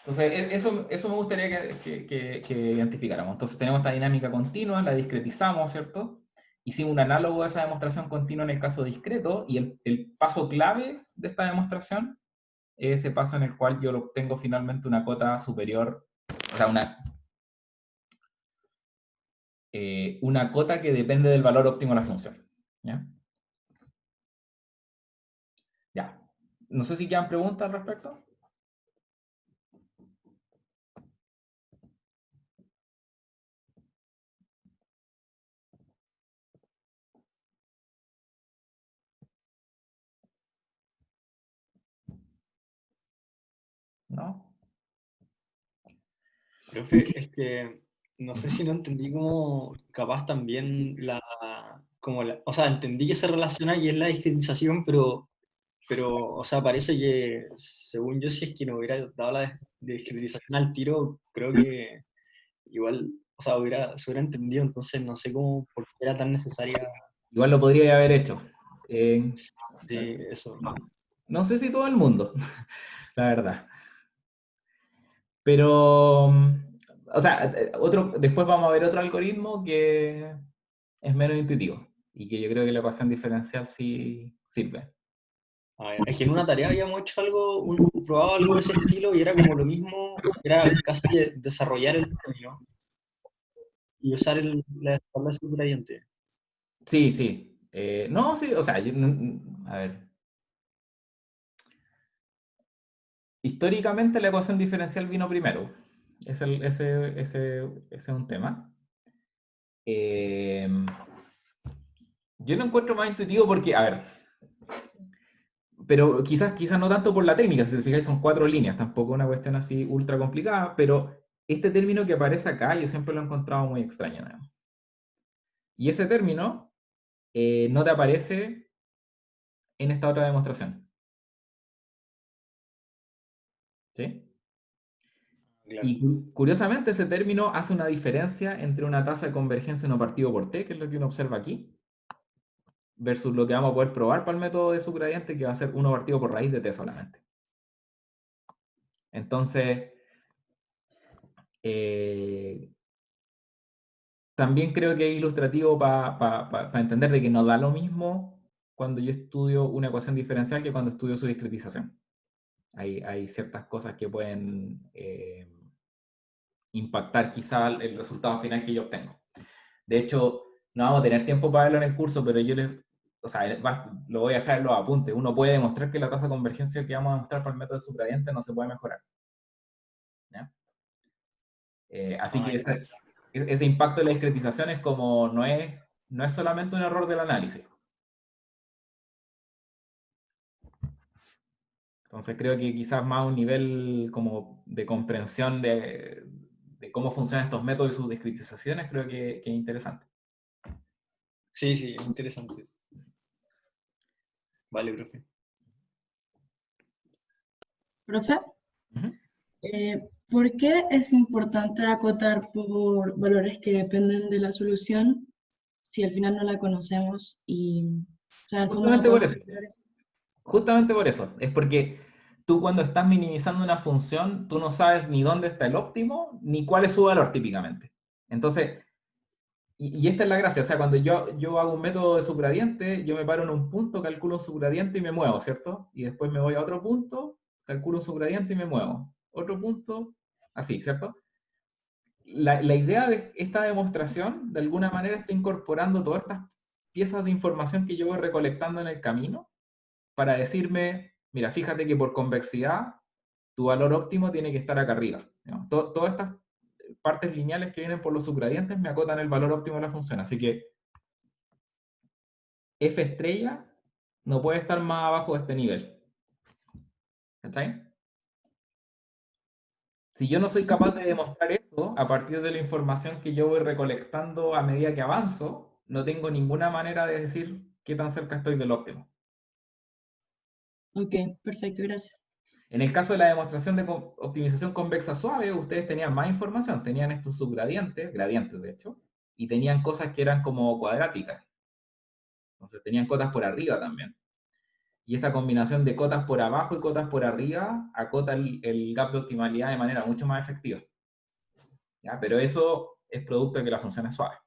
Entonces, eso me gustaría que identificáramos. Entonces, tenemos esta dinámica continua, la discretizamos, ¿cierto? Hicimos un análogo de esa demostración continua en el caso discreto, y el paso clave de esta demostración es ese paso en el cual yo obtengo finalmente una cota superior, o sea, una cota que depende del valor óptimo de la función. ¿Ya? Ya. No sé si quedan preguntas al respecto. ¿No? Profe, es que no sé si no entendí como capaz también o sea, entendí que se relaciona y es la discretización, pero, o sea, parece que, según yo, si es que no hubiera dado la discretización al tiro, creo que igual, o sea, se hubiera entendido, entonces no sé cómo, por qué era tan necesaria, Igual lo podría haber hecho. sí, eso. No sé si todo el mundo, la verdad. Pero, o sea, después vamos a ver otro algoritmo que es menos intuitivo y que yo creo que la ecuación diferencial sí sirve. A ver, es que en una tarea habíamos hecho algo, probado algo de ese estilo y era como lo mismo, era casi desarrollar el término y usar la tabla de subgradiente. Sí, sí. No, sí, o sea, a ver. Históricamente la ecuación diferencial vino primero. Ese es un tema. Yo lo encuentro más intuitivo porque, a ver, pero quizás no tanto por la técnica, si te fijáis son 4 líneas, tampoco una cuestión así ultra complicada, pero este término que aparece acá yo siempre lo he encontrado muy extraño, ¿no? Y ese término no te aparece en esta otra demostración. ¿Sí? Claro. Y curiosamente ese término hace una diferencia entre una tasa de convergencia no partido por t, que es lo que uno observa aquí, versus lo que vamos a poder probar para el método de subgradiente, que va a ser 1 partido por raíz de t solamente. Entonces, también creo que es ilustrativo para entender de que no da lo mismo cuando yo estudio una ecuación diferencial que cuando estudio su discretización. Hay ciertas cosas que pueden impactar quizá el resultado final que yo obtengo. De hecho, no vamos a tener tiempo para verlo en el curso, pero yo lo voy a dejar en los apuntes. Uno puede demostrar que la tasa de convergencia que vamos a demostrar para el método de subgradiente no se puede mejorar. ¿Ya? Así que ese impacto de la discretización es como, no es solamente un error del análisis. Entonces creo que quizás más un nivel como de comprensión de cómo funcionan estos métodos y sus discretizaciones, creo que es interesante. Sí, sí, es interesante eso. Vale, profe. Profe, Ujú. ¿por qué es importante acotar por valores que dependen de la solución si al final no la conocemos y, o sea, al fondo no Justamente por podemos eso. calcular eso? Justamente por eso. Es porque tú cuando estás minimizando una función, tú no sabes ni dónde está el óptimo, ni cuál es su valor típicamente. Entonces, y esta es la gracia, o sea, cuando yo hago un método de subgradiente, yo me paro en un punto, calculo un subgradiente y me muevo, ¿cierto? Y después me voy a otro punto, calculo un subgradiente y me muevo. Otro punto, así, ¿cierto? la idea de esta demostración, de alguna manera, está incorporando todas estas piezas de información que yo voy recolectando en el camino para decirme, mira, fíjate que por convexidad tu valor óptimo tiene que estar acá arriba. ¿No? Todas estas partes lineales que vienen por los subgradientes me acotan el valor óptimo de la función. Así que f estrella no puede estar más abajo de este nivel. ¿Cachai? Si yo no soy capaz de demostrar eso a partir de la información que yo voy recolectando a medida que avanzo, no tengo ninguna manera de decir qué tan cerca estoy del óptimo. Ok, perfecto, gracias. En el caso de la demostración de optimización convexa suave, ustedes tenían más información, tenían estos subgradientes, gradientes de hecho, y tenían cosas que eran como cuadráticas. Entonces tenían cotas por arriba también. Y esa combinación de cotas por abajo y cotas por arriba acota el gap de optimalidad de manera mucho más efectiva. ¿Ya? Pero eso es producto de que la función es suave.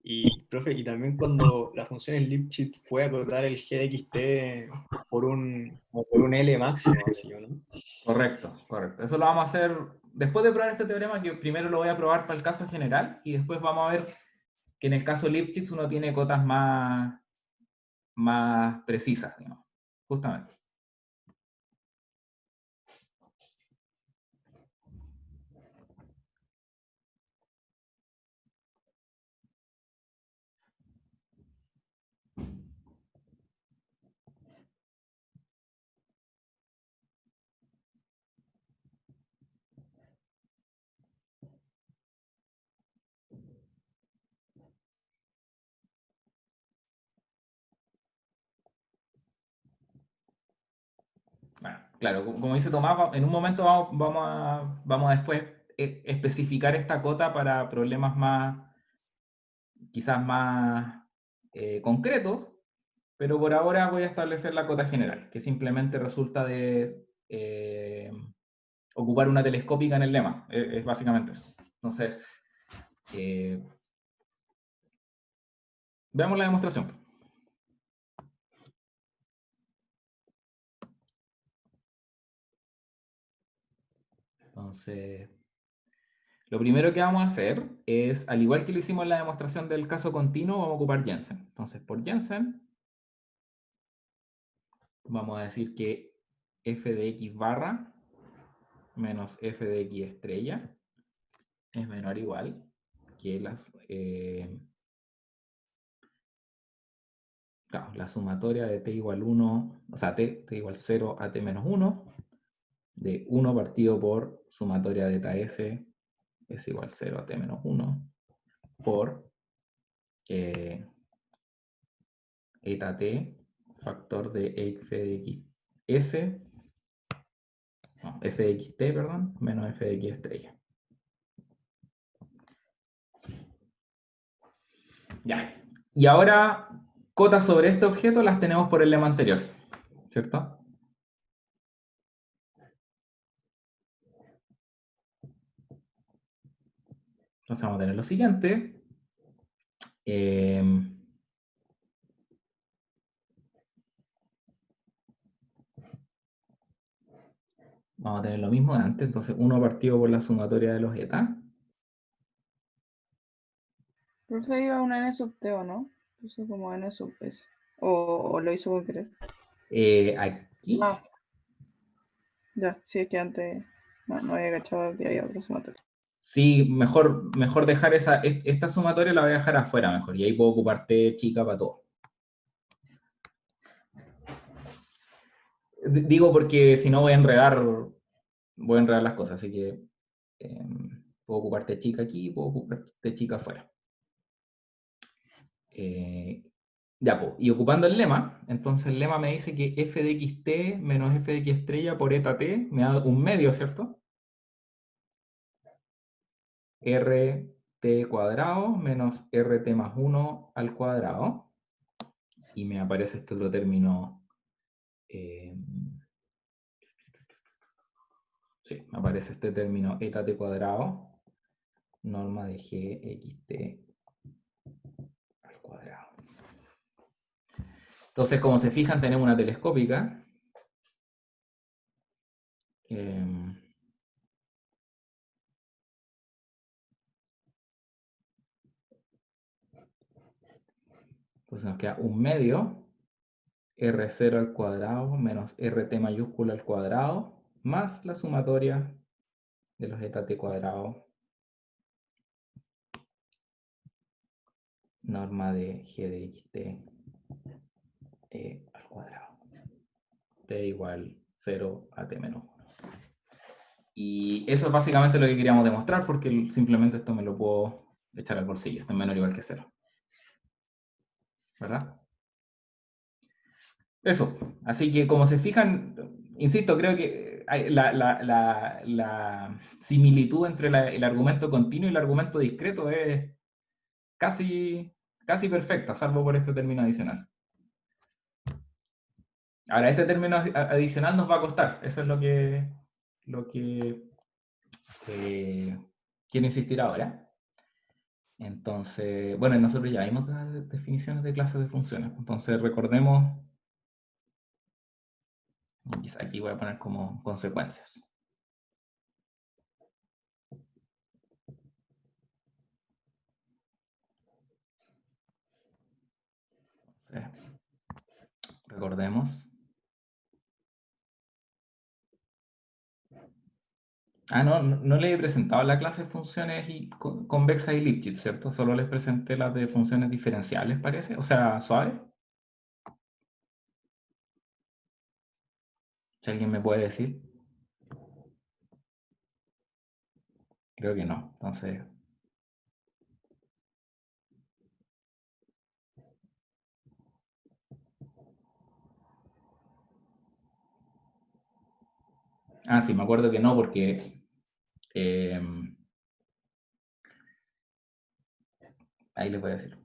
Y, profe, y también cuando la función en Lipschitz puede acotar el g de xt por un L máximo, así, ¿o no? Correcto, correcto. Eso lo vamos a hacer después de probar este teorema, que primero lo voy a probar para el caso general, y después vamos a ver que en el caso Lipschitz uno tiene cotas más precisas, digamos, justamente. Bueno, claro, como dice Tomás, en un momento vamos a después especificar esta cota para problemas quizás más concretos, pero por ahora voy a establecer la cota general, que simplemente resulta de ocupar una telescópica en el lema, es básicamente eso. Entonces, veamos la demostración. Entonces, lo primero que vamos a hacer es, al igual que lo hicimos en la demostración del caso continuo, vamos a ocupar Jensen. Entonces, por Jensen, vamos a decir que f de x barra menos f de x estrella es menor o igual que la sumatoria de t igual 1, o sea, t igual 0 a t menos 1, de 1 partido por sumatoria de eta s es igual 0 a t menos 1, por eta t, factor de f de x s, no, f de x t, perdón, menos f de x estrella. Ya. Y ahora, cotas sobre este objeto las tenemos por el lema anterior, ¿cierto? Entonces vamos a tener lo siguiente. Vamos a tener lo mismo de antes, entonces 1 partido por la sumatoria de los eta. Profe iba a un n sub t, ¿o no? Puso como n sub s. O lo hizo con querer. Aquí. Ah. Ya, sí, es que antes no había cachado que había otro sumatorio. Sí, mejor dejar esta sumatoria la voy a dejar afuera mejor, y ahí puedo ocupar t chica para todo. Digo porque si no voy a enredar las cosas, así que puedo ocupar t chica aquí, puedo ocupar t chica afuera. Ya, pues, y ocupando el lema, entonces el lema me dice que f de xt menos f de x estrella por eta t me da un medio, ¿cierto? rt cuadrado menos rt más 1 al cuadrado. y me aparece este otro término. Sí, me aparece este término eta t cuadrado, norma de g x t al cuadrado. Entonces, como se fijan, tenemos una telescópica. Entonces nos queda un medio, R0 al cuadrado menos RT mayúscula al cuadrado, más la sumatoria de los eta t cuadrado, norma de g de xt al cuadrado. T igual 0 a t menos 1. Y eso es básicamente lo que queríamos demostrar, porque simplemente esto me lo puedo echar al bolsillo. Esto es menor o igual que 0. ¿Verdad? Eso. Así que como se fijan, insisto, creo que la similitud entre el argumento continuo y el argumento discreto es casi perfecta, salvo por este término adicional. Ahora, este término adicional nos va a costar. Eso es lo que quiero insistir ahora. Entonces, bueno, nosotros ya vimos las definiciones de clases de funciones. Entonces, recordemos, quizá aquí voy a poner como consecuencias. Recordemos. No les he presentado la clase de funciones convexas y Lipschitz, ¿cierto? Solo les presenté las de funciones diferenciales, parece. O sea, suaves. Si alguien me puede decir. Creo que no. Entonces... sí, me acuerdo que no, porque... ahí les voy a decir.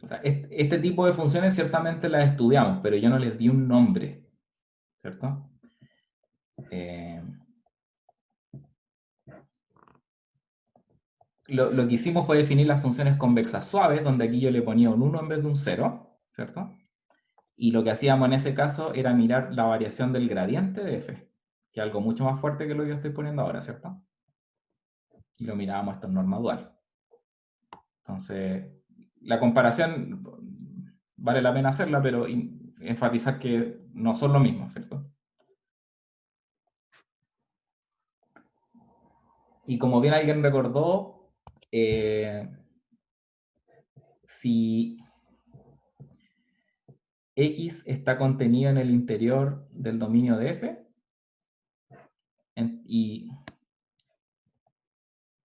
O sea, este tipo de funciones ciertamente las estudiamos, pero yo no les di un nombre, ¿cierto? Lo que hicimos fue definir las funciones convexas suaves, donde aquí yo le ponía un 1 en vez de un 0, ¿cierto? Y lo que hacíamos en ese caso era mirar la variación del gradiente de f, que es algo mucho más fuerte que lo que yo estoy poniendo ahora, ¿cierto? Y lo mirábamos esto en norma dual. Entonces, la comparación vale la pena hacerla, pero enfatizar que no son lo mismo, ¿cierto? Y como bien alguien recordó, si X está contenido en el interior del dominio de F,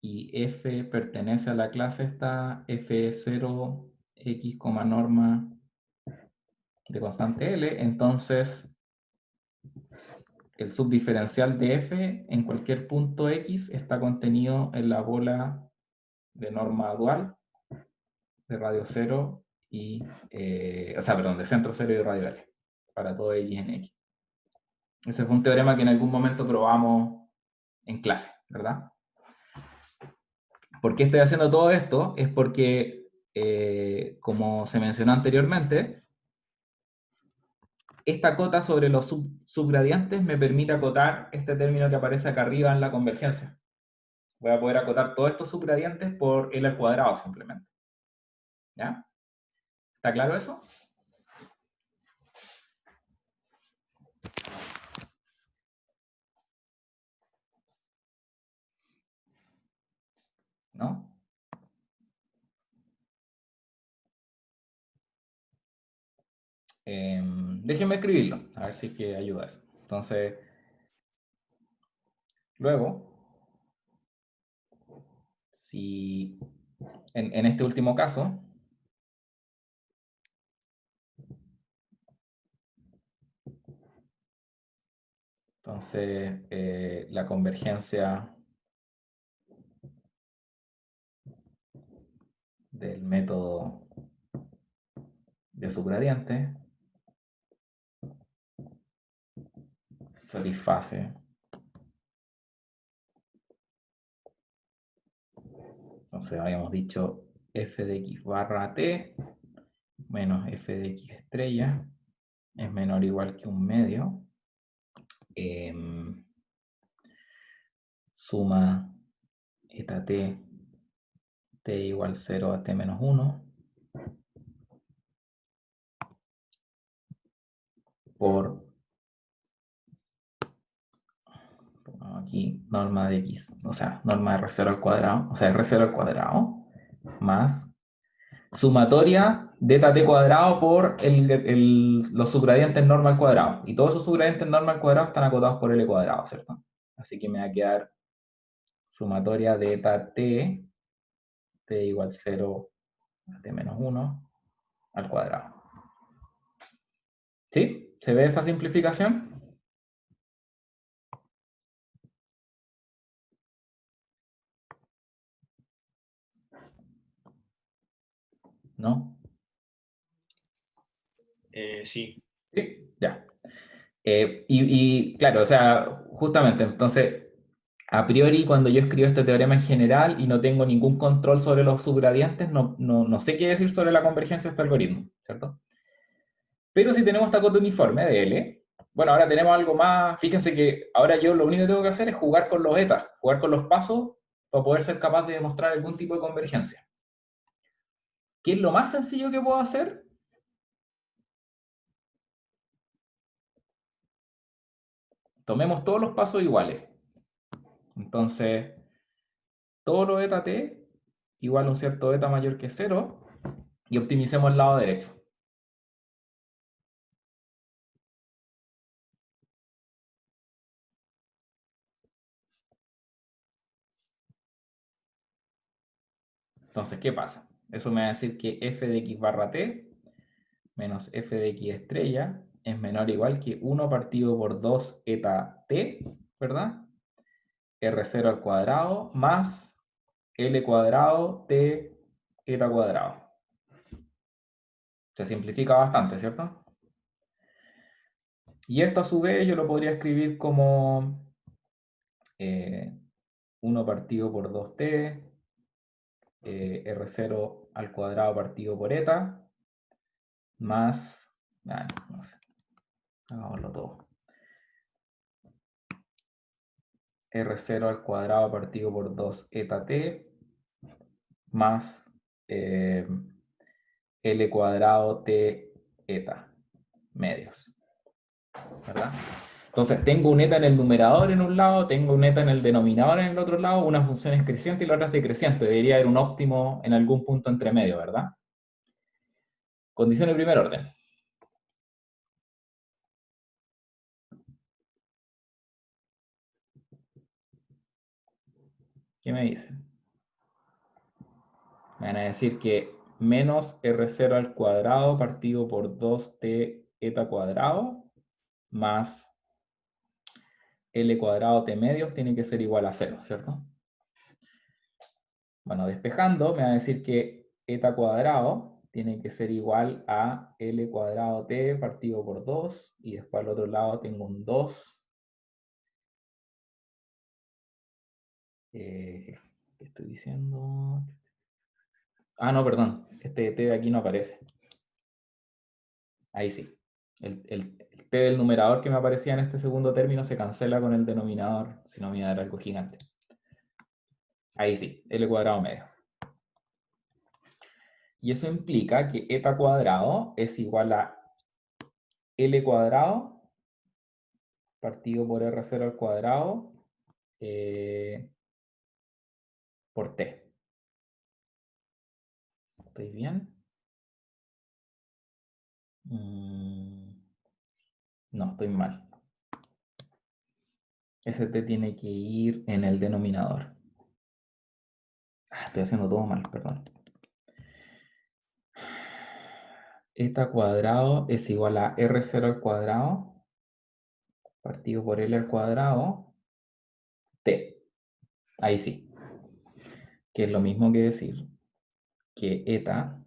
y F pertenece a la clase esta F0 X, norma de constante L, entonces el subdiferencial de F en cualquier punto X está contenido en la bola de norma dual de radio 0 y, de centro 0 y de radio L, para todo X en X. Ese fue un teorema que en algún momento probamos en clase, ¿verdad? ¿Por qué estoy haciendo todo esto? Es porque, como se mencionó anteriormente, esta cota sobre los subgradientes me permite acotar este término que aparece acá arriba en la convergencia. Voy a poder acotar todos estos subgradientes por L al cuadrado simplemente. ¿Ya? ¿Está claro eso? ¿No? Déjenme escribirlo, a ver si es que ayuda eso. Entonces, luego, si en este último caso, entonces la convergencia del método de subgradiente satisface, entonces habíamos dicho f de x barra t menos f de x estrella es menor o igual que un medio, suma eta t, t igual 0 a t menos 1, por aquí norma de x, o sea, norma de R0 al cuadrado, o sea, R0 al cuadrado, más sumatoria de eta t cuadrado por los subgradientes norma al cuadrado. Y todos esos subgradientes norma al cuadrado están acotados por L cuadrado, ¿cierto? Así que me va a quedar sumatoria de eta t, t igual 0 a t menos 1 al cuadrado. ¿Sí? ¿Se ve esa simplificación? ¿No? Sí. Sí, ya. Y claro, o sea, justamente, entonces, a priori, cuando yo escribo este teorema en general y no tengo ningún control sobre los subgradientes, no sé qué decir sobre la convergencia de este algoritmo, ¿cierto? Pero si tenemos esta cota uniforme de L, bueno, ahora tenemos algo más, fíjense que ahora yo lo único que tengo que hacer es jugar con los etas, jugar con los pasos para poder ser capaz de demostrar algún tipo de convergencia. ¿Qué es lo más sencillo que puedo hacer? Tomemos todos los pasos iguales. Entonces, todo lo eta t igual a un cierto eta mayor que 0 y optimicemos el lado derecho. Entonces, ¿qué pasa? Eso me va a decir que f de x barra t menos f de x estrella es menor o igual que 1 partido por 2 eta t, ¿verdad? R0 al cuadrado más L cuadrado t eta cuadrado. Se simplifica bastante, ¿cierto? Y esto a su vez yo lo podría escribir como 1 partido por 2t, R0 al cuadrado partido por eta, más, no sé, hagámoslo todo. R0 al cuadrado partido por 2 eta t, más L cuadrado t eta, medios. ¿Verdad? Entonces tengo un eta en el numerador en un lado, tengo un eta en el denominador en el otro lado, una función es creciente y la otra es decreciente. Debería haber un óptimo en algún punto entre medio, ¿verdad? Condición de primer orden. ¿Qué me dicen? Me van a decir que menos R0 al cuadrado partido por 2t eta cuadrado más L cuadrado t medios tiene que ser igual a 0, ¿cierto? Bueno, despejando, me va a decir que eta cuadrado tiene que ser igual a L cuadrado t partido por 2, y después al otro lado tengo un 2. ¿Qué estoy diciendo? Ah, no, perdón. Este t de aquí no aparece. Ahí sí. El t del numerador que me aparecía en este segundo término se cancela con el denominador, si no me iba a dar algo gigante. Ahí sí, L cuadrado medio. Y eso implica que eta cuadrado es igual a L cuadrado partido por R0 al cuadrado por T. ¿Estoy bien? No, estoy mal. Ese t tiene que ir en el denominador. Estoy haciendo todo mal, perdón. Eta cuadrado es igual a R0 al cuadrado partido por L al cuadrado T. Ahí sí. Que es lo mismo que decir que eta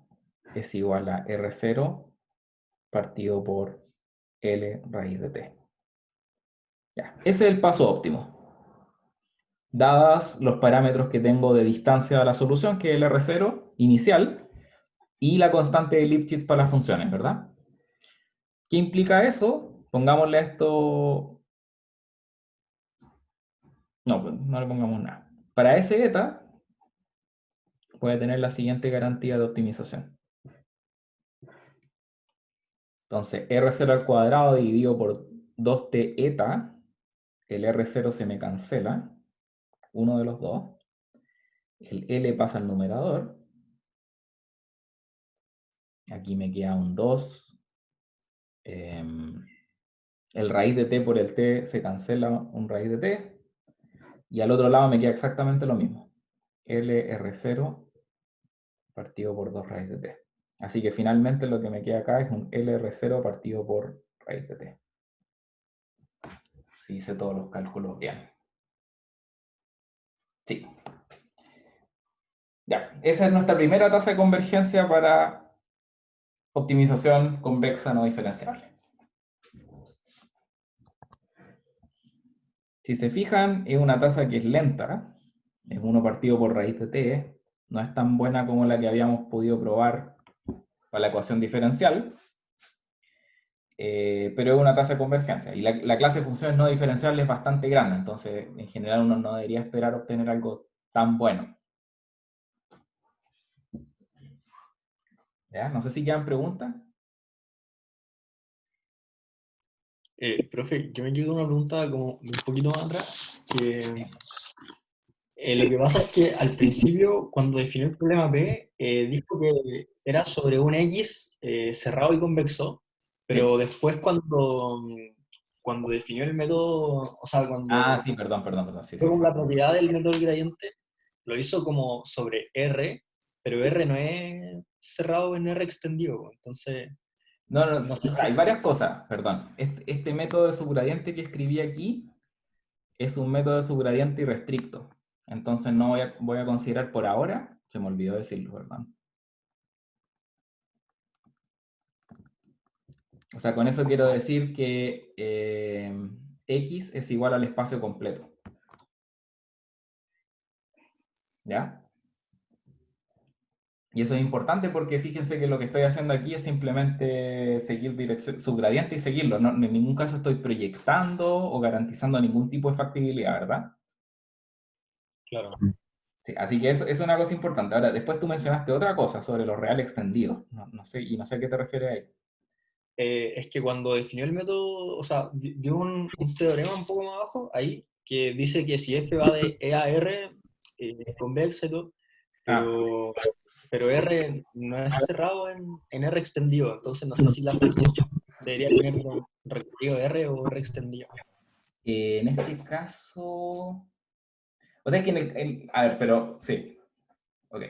es igual a R0 partido por L raíz de T. Ya. Ese es el paso óptimo. Dadas los parámetros que tengo de distancia a la solución, que es el R0 inicial, y la constante de Lipschitz para las funciones, ¿verdad? ¿Qué implica eso? Pongámosle esto... No, pues no le pongamos nada. Para ese eta, voy a tener la siguiente garantía de optimización. Entonces, R0 al cuadrado dividido por 2t eta, el R0 se me cancela, uno de los dos. El L pasa al numerador. Aquí me queda un 2. El raíz de t por el t se cancela un raíz de t. Y al otro lado me queda exactamente lo mismo. LR0 partido por 2 raíz de t. Así que finalmente lo que me queda acá es un LR0 partido por raíz de t. Si hice todos los cálculos bien. Sí. Ya, esa es nuestra primera tasa de convergencia para optimización convexa no diferenciable. Si se fijan, es una tasa que es lenta, es 1 partido por raíz de t, no es tan buena como la que habíamos podido probar para la ecuación diferencial, pero es una tasa de convergencia. Y la clase de funciones no diferenciables es bastante grande, entonces en general uno no debería esperar obtener algo tan bueno. ¿Ya? No sé si quedan preguntas. Profe, yo me quedo con una pregunta como un poquito más atrás, que lo que pasa es que al principio, cuando definió el problema P, dijo que era sobre un X cerrado y convexo, pero después cuando definió el método, o sea, cuando Sí, perdón. Sí, fue sí, con sí. la propiedad del método del gradiente, lo hizo como sobre R, pero R no es cerrado en R extendido, entonces No no sé si... hay varias cosas, perdón. Este método de subgradiente que escribí aquí es un método de subgradiente irrestricto. Entonces no voy a considerar por ahora, se me olvidó decirlo, perdón. O sea, con eso quiero decir que X es igual al espacio completo. ¿Ya? Y eso es importante porque fíjense que lo que estoy haciendo aquí es simplemente seguir subgradiente y seguirlo. No, en ningún caso estoy proyectando o garantizando ningún tipo de factibilidad, ¿verdad? Claro. Sí, así que eso es una cosa importante. Ahora, después tú mencionaste otra cosa sobre los reales extendidos. No sé a qué te refieres ahí. Es que cuando definió el método, o sea, dio un teorema un poco más abajo, ahí, que dice que si f va de E a R, es convexa y todo, pero R no es cerrado en R extendido, entonces no sé si la función debería tener un recorrido R o R extendido. En este caso... O sea, es que a ver, pero sí. Ok.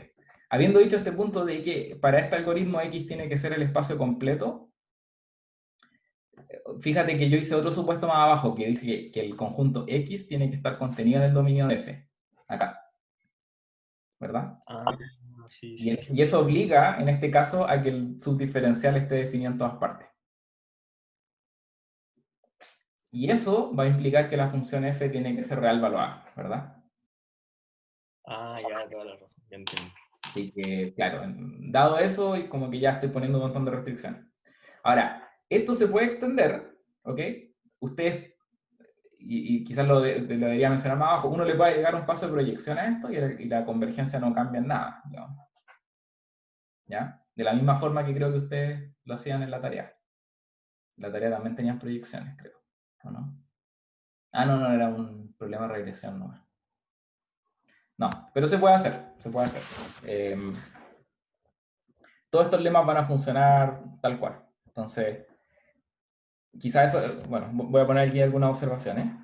Habiendo dicho este punto de que para este algoritmo X tiene que ser el espacio completo, fíjate que yo hice otro supuesto más abajo que dice que el conjunto X tiene que estar contenido en el dominio de F. Acá. ¿Verdad? Sí, Y, sí. y eso obliga, en este caso, a que el subdiferencial esté definido en todas partes. Y eso va a implicar que la función f tiene que ser real valuada, ¿verdad? Ya, toda la razón, ya entiendo. Así que, claro, dado eso, como que ya estoy poniendo un montón de restricciones. Ahora, esto se puede extender, ¿ok? Ustedes, y quizás lo debería mencionar más abajo, uno le puede agregar un paso de proyección a esto y la convergencia no cambia en nada, digamos. ¿Ya? De la misma forma que creo que ustedes lo hacían en la tarea. La tarea también tenía proyecciones, creo. ¿O no? No, era un problema de regresión, no. No, pero se puede hacer, se puede hacer. Todos estos lemas van a funcionar tal cual. Entonces, quizás eso, bueno, voy a poner aquí algunas observaciones.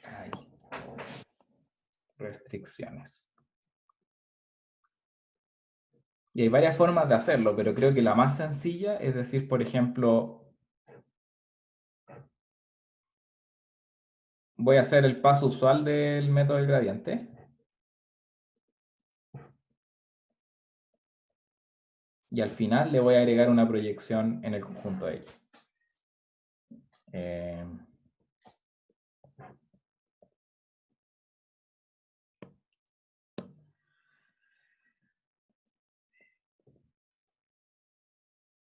Ahí. Restricciones. Y hay varias formas de hacerlo, pero creo que la más sencilla es decir, por ejemplo, voy a hacer el paso usual del método del gradiente. Y al final le voy a agregar una proyección en el conjunto X.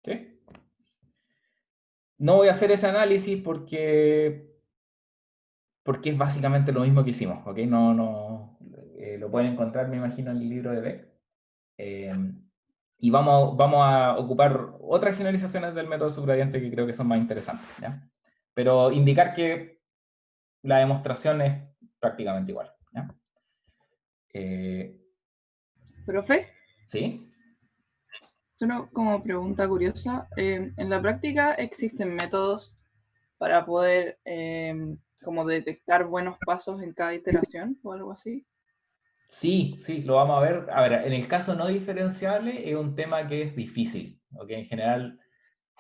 ¿Sí? No voy a hacer ese análisis porque es básicamente lo mismo que hicimos, ¿ok? Lo pueden encontrar, me imagino, en el libro de Beck. Y vamos a ocupar otras generalizaciones del método subgradiente que creo que son más interesantes, ¿ya? Pero indicar que la demostración es prácticamente igual, ¿ya? ¿Profe? ¿Sí? Solo como pregunta curiosa, ¿en la práctica existen métodos para poder como detectar buenos pasos en cada iteración o algo así? Sí, lo vamos a ver. A ver, en el caso no diferenciable es un tema que es difícil, ¿ok? En general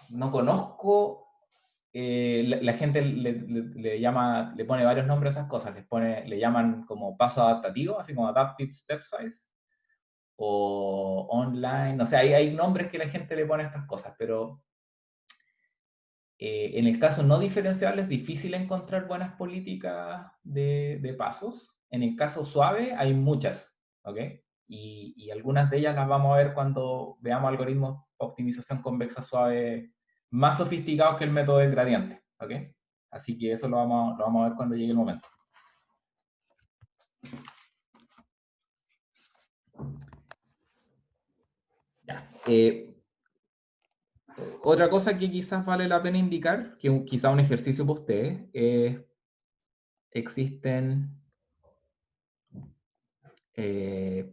no conozco, la gente le pone varios nombres a esas cosas, le llaman como paso adaptativo, así como adaptive step size, o online, o sea, hay nombres que la gente le pone a estas cosas, pero en el caso no diferenciable es difícil encontrar buenas políticas de pasos. En el caso suave hay muchas, ¿ok? Y algunas de ellas las vamos a ver cuando veamos algoritmos de optimización convexa suave más sofisticados que el método del gradiente, ¿ok? Así que eso lo vamos a ver cuando llegue el momento. Ya. Otra cosa que quizás vale la pena indicar, que quizá un ejercicio para ustedes, existen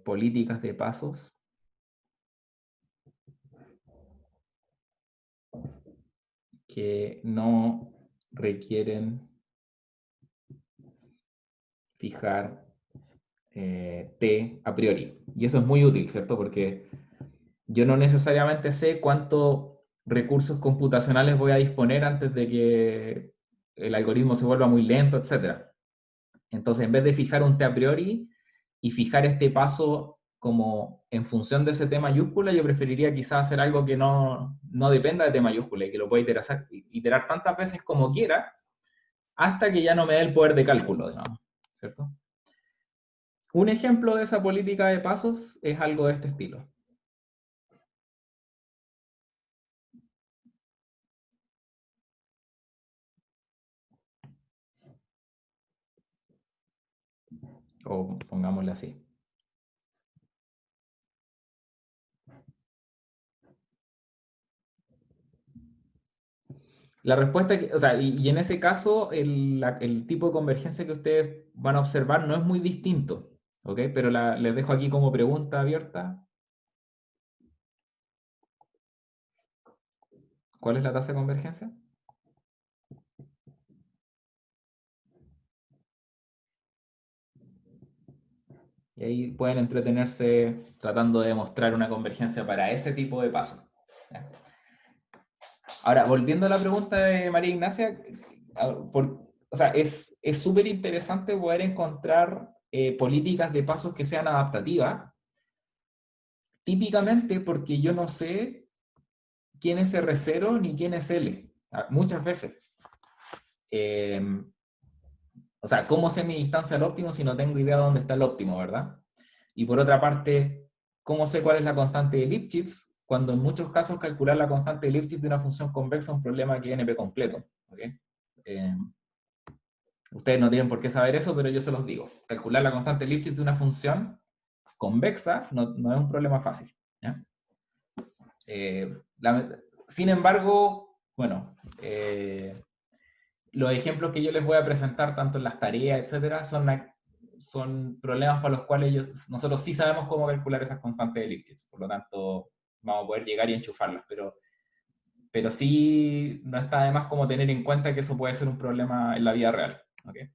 políticas de pasos que no requieren fijar t a priori. Y eso es muy útil, ¿cierto? Porque yo no necesariamente sé cuántos recursos computacionales voy a disponer antes de que el algoritmo se vuelva muy lento, etc. Entonces, en vez de fijar un t a priori y fijar este paso como en función de ese t mayúscula, yo preferiría quizás hacer algo que no dependa de t mayúscula y que lo pueda iterar tantas veces como quiera hasta que ya no me dé el poder de cálculo, digamos, ¿cierto? Un ejemplo de esa política de pasos es algo de este estilo. O pongámosle así. La respuesta, o sea, y en ese caso, el tipo de convergencia que ustedes van a observar no es muy distinto, ¿ok? Pero les dejo aquí como pregunta abierta. ¿Cuál es la tasa de convergencia? Y ahí pueden entretenerse tratando de demostrar una convergencia para ese tipo de pasos. ¿Ya? Ahora, volviendo a la pregunta de María Ignacia, o sea, es súper interesante poder encontrar políticas de pasos que sean adaptativas, típicamente porque yo no sé quién es R0 ni quién es L, muchas veces. O sea, ¿cómo sé mi distancia al óptimo si no tengo idea de dónde está el óptimo, verdad? Y por otra parte, ¿cómo sé cuál es la constante de Lipschitz? Cuando en muchos casos calcular la constante de Lipschitz de una función convexa es un problema que NP completo. ¿Okay? Ustedes no tienen por qué saber eso, pero yo se los digo. Calcular la constante de Lipschitz de una función convexa no es un problema fácil. ¿Ya? Sin embargo, bueno, los ejemplos que yo les voy a presentar, tanto en las tareas, etcétera, son problemas para los cuales nosotros sí sabemos cómo calcular esas constantes de Lipschitz. Por lo tanto, vamos a poder llegar y enchufarlas. Pero sí no está de más como tener en cuenta que eso puede ser un problema en la vida real. ¿Okay?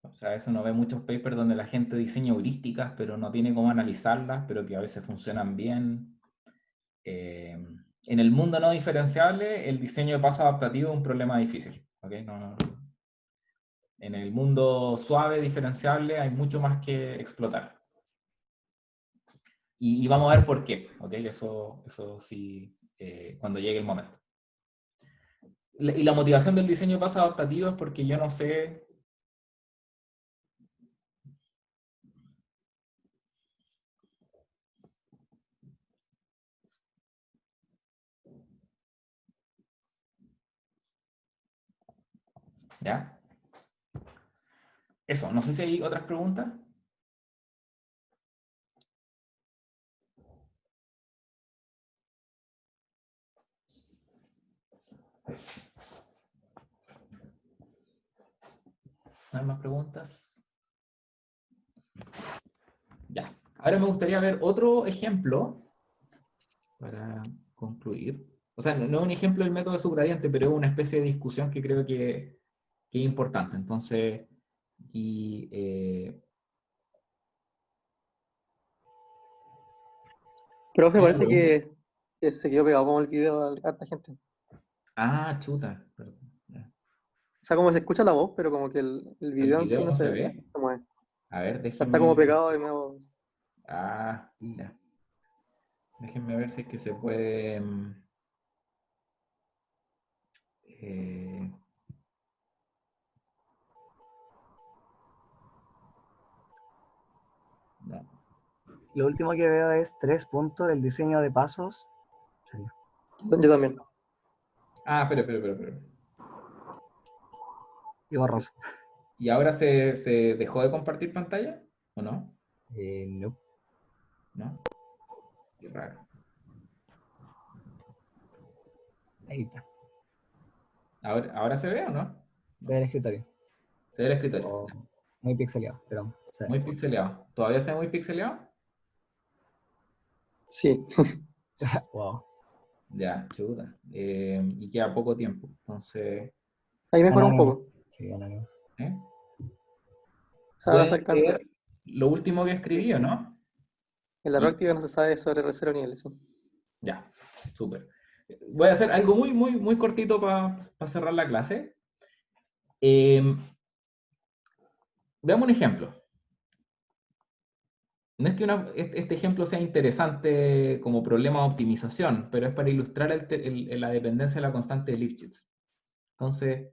O sea, eso no ve muchos papers donde la gente diseña heurísticas, pero no tiene cómo analizarlas, pero que a veces funcionan bien. En el mundo no diferenciable, el diseño de paso adaptativo es un problema difícil. ¿Okay? En el mundo suave, diferenciable, hay mucho más que explotar. Y vamos a ver por qué. ¿Okay? Eso sí, cuando llegue el momento. Y la motivación del diseño de paso adaptativo es porque yo no sé... ¿Ya? Eso, no sé si hay otras preguntas. ¿No hay más preguntas? Ya. Ahora me gustaría ver otro ejemplo para concluir. O sea, no es un ejemplo del método de subgradiente, pero es una especie de discusión que creo que es importante. Entonces, Profe, ¿hay una parece pregunta? que se quedó pegado como el video a harta gente. Ah, chuta. Perdón. Ya. O sea, como se escucha la voz, pero como que el ¿El video en sí video no no se se ve? mueve. A ver, O sea, está como déjenme... pegado y medio... Ah, mira. Déjenme ver si es que se puede... eh, no. Lo último que veo es 3 puntos del diseño de pasos. Serio. Yo también. Ah, espera. Y borroso. ¿Y ahora se dejó de compartir pantalla? ¿O no? No. ¿No? Qué raro. Ahí está. ¿Ahora se ve o no? Ve el escritorio. Se ve el escritorio. O muy pixeleado, pero se ve. Muy pixeleado. ¿Todavía se ve muy pixeleado? Sí. Wow. Ya, chuta. Y queda poco tiempo. Entonces, Ahí mejora un Anónimos. poco. Sí, anónimos. ¿eh? O sea, ahora se ¿Pueden alcanza. leer lo último que escribí o no? En la práctica no se sabe sobre R0 ni L. Sí. Ya, súper. Voy a hacer algo muy cortito para cerrar la clase. Veamos un ejemplo. No es que este ejemplo sea interesante como problema de optimización, pero es para ilustrar la dependencia de la constante de Lipschitz. Entonces,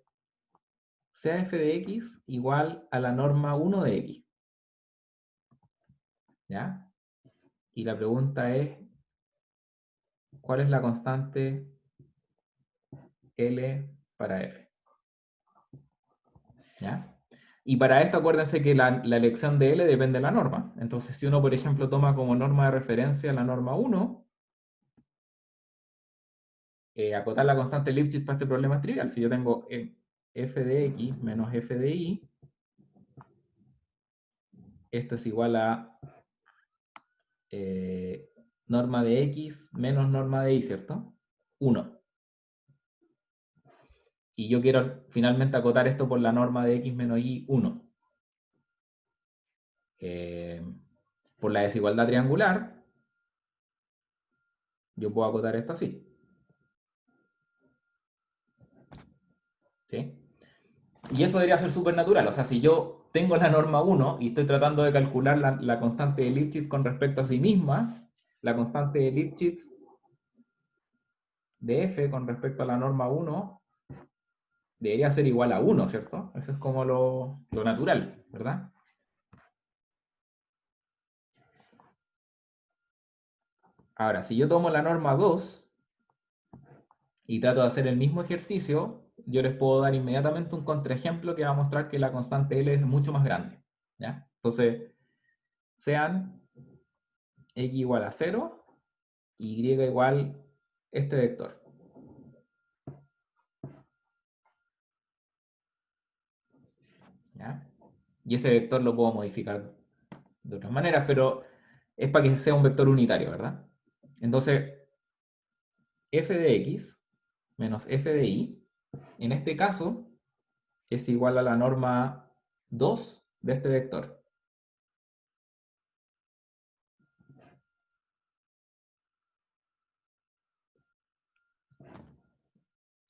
sea f de x igual a la norma 1 de x. ¿Ya? Y la pregunta es, ¿cuál es la constante L para f? ¿Ya? Y para esto acuérdense que la elección de L depende de la norma. Entonces, si uno, por ejemplo, toma como norma de referencia la norma 1, acotar la constante Lipschitz para este problema es trivial. Si yo tengo f de x menos f de y, esto es igual a norma de x menos norma de y, ¿cierto? 1. Y yo quiero finalmente acotar esto por la norma de x menos y 1. Por la desigualdad triangular, yo puedo acotar esto así. ¿Sí? Y eso debería ser súper natural. O sea, si yo tengo la norma 1 y estoy tratando de calcular la constante de Lipschitz con respecto a sí misma, la constante de Lipschitz de f con respecto a la norma 1 debería ser igual a 1, ¿cierto? Eso es como lo natural, ¿verdad? Ahora, si yo tomo la norma 2 y trato de hacer el mismo ejercicio, yo les puedo dar inmediatamente un contraejemplo que va a mostrar que la constante L es mucho más grande, ¿ya? Entonces, sean x igual a 0, y igual este vector. ¿Ya? Y ese vector lo puedo modificar de otras maneras, pero es para que sea un vector unitario, ¿verdad? Entonces, f de x menos f de y, en este caso, es igual a la norma 2 de este vector.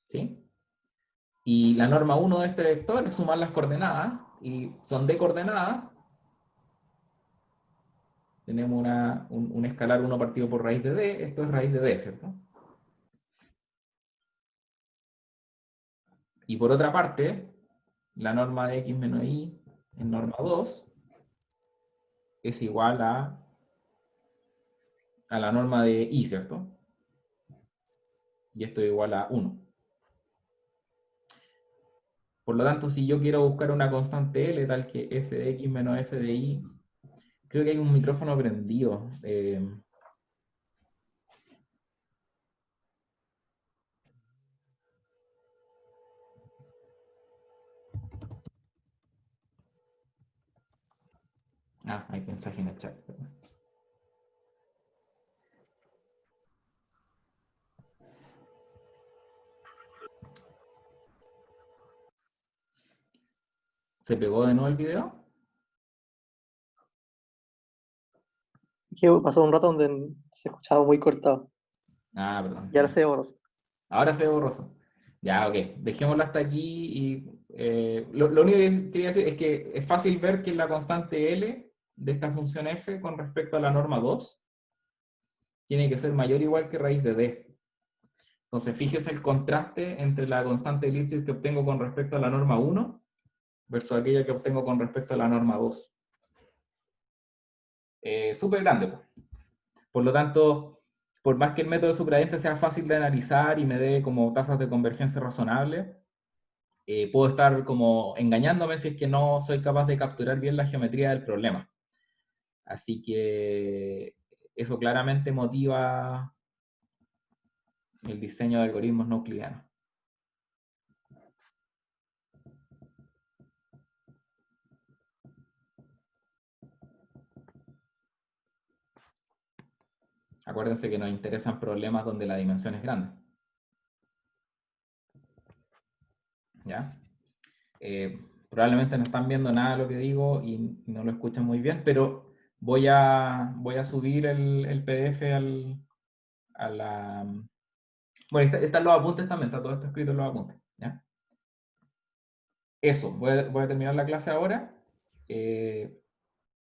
¿Sí? Y la norma 1 de este vector es sumar las coordenadas, y son d coordenadas. Tenemos un escalar 1 partido por raíz de d, esto es raíz de d, ¿cierto? Y por otra parte, la norma de x menos y en norma 2 es igual a la norma de y, ¿cierto? Y esto es igual a 1. Por lo tanto, si yo quiero buscar una constante L tal que f de x menos f de y, creo que hay un micrófono prendido. Hay mensaje en el chat. Perdón. ¿Se pegó de nuevo el video? Que pasó un rato donde se escuchaba muy cortado. Perdón. Y ahora se ve borroso. Ahora se ve borroso. Ya, ok. Dejémoslo hasta aquí. Y lo único que quería decir es que es fácil ver que la constante L de esta función f con respecto a la norma 2 tiene que ser mayor o igual que raíz de d. Entonces, fíjese el contraste entre la constante de Lipschitz que obtengo con respecto a la norma 1 versus aquella que obtengo con respecto a la norma 2. Súper grande, pues. Por lo tanto, por más que el método de subgradiente sea fácil de analizar y me dé como tasas de convergencia razonables, puedo estar como engañándome si es que no soy capaz de capturar bien la geometría del problema. Así que eso claramente motiva el diseño de algoritmos no euclidianos. Acuérdense que nos interesan problemas donde la dimensión es grande. ¿Ya? Probablemente no están viendo nada de lo que digo y no lo escuchan muy bien, pero voy a subir el PDF a la... Bueno, están los apuntes también, está todo esto escrito en los apuntes. ¿Ya? Eso, voy a terminar la clase ahora.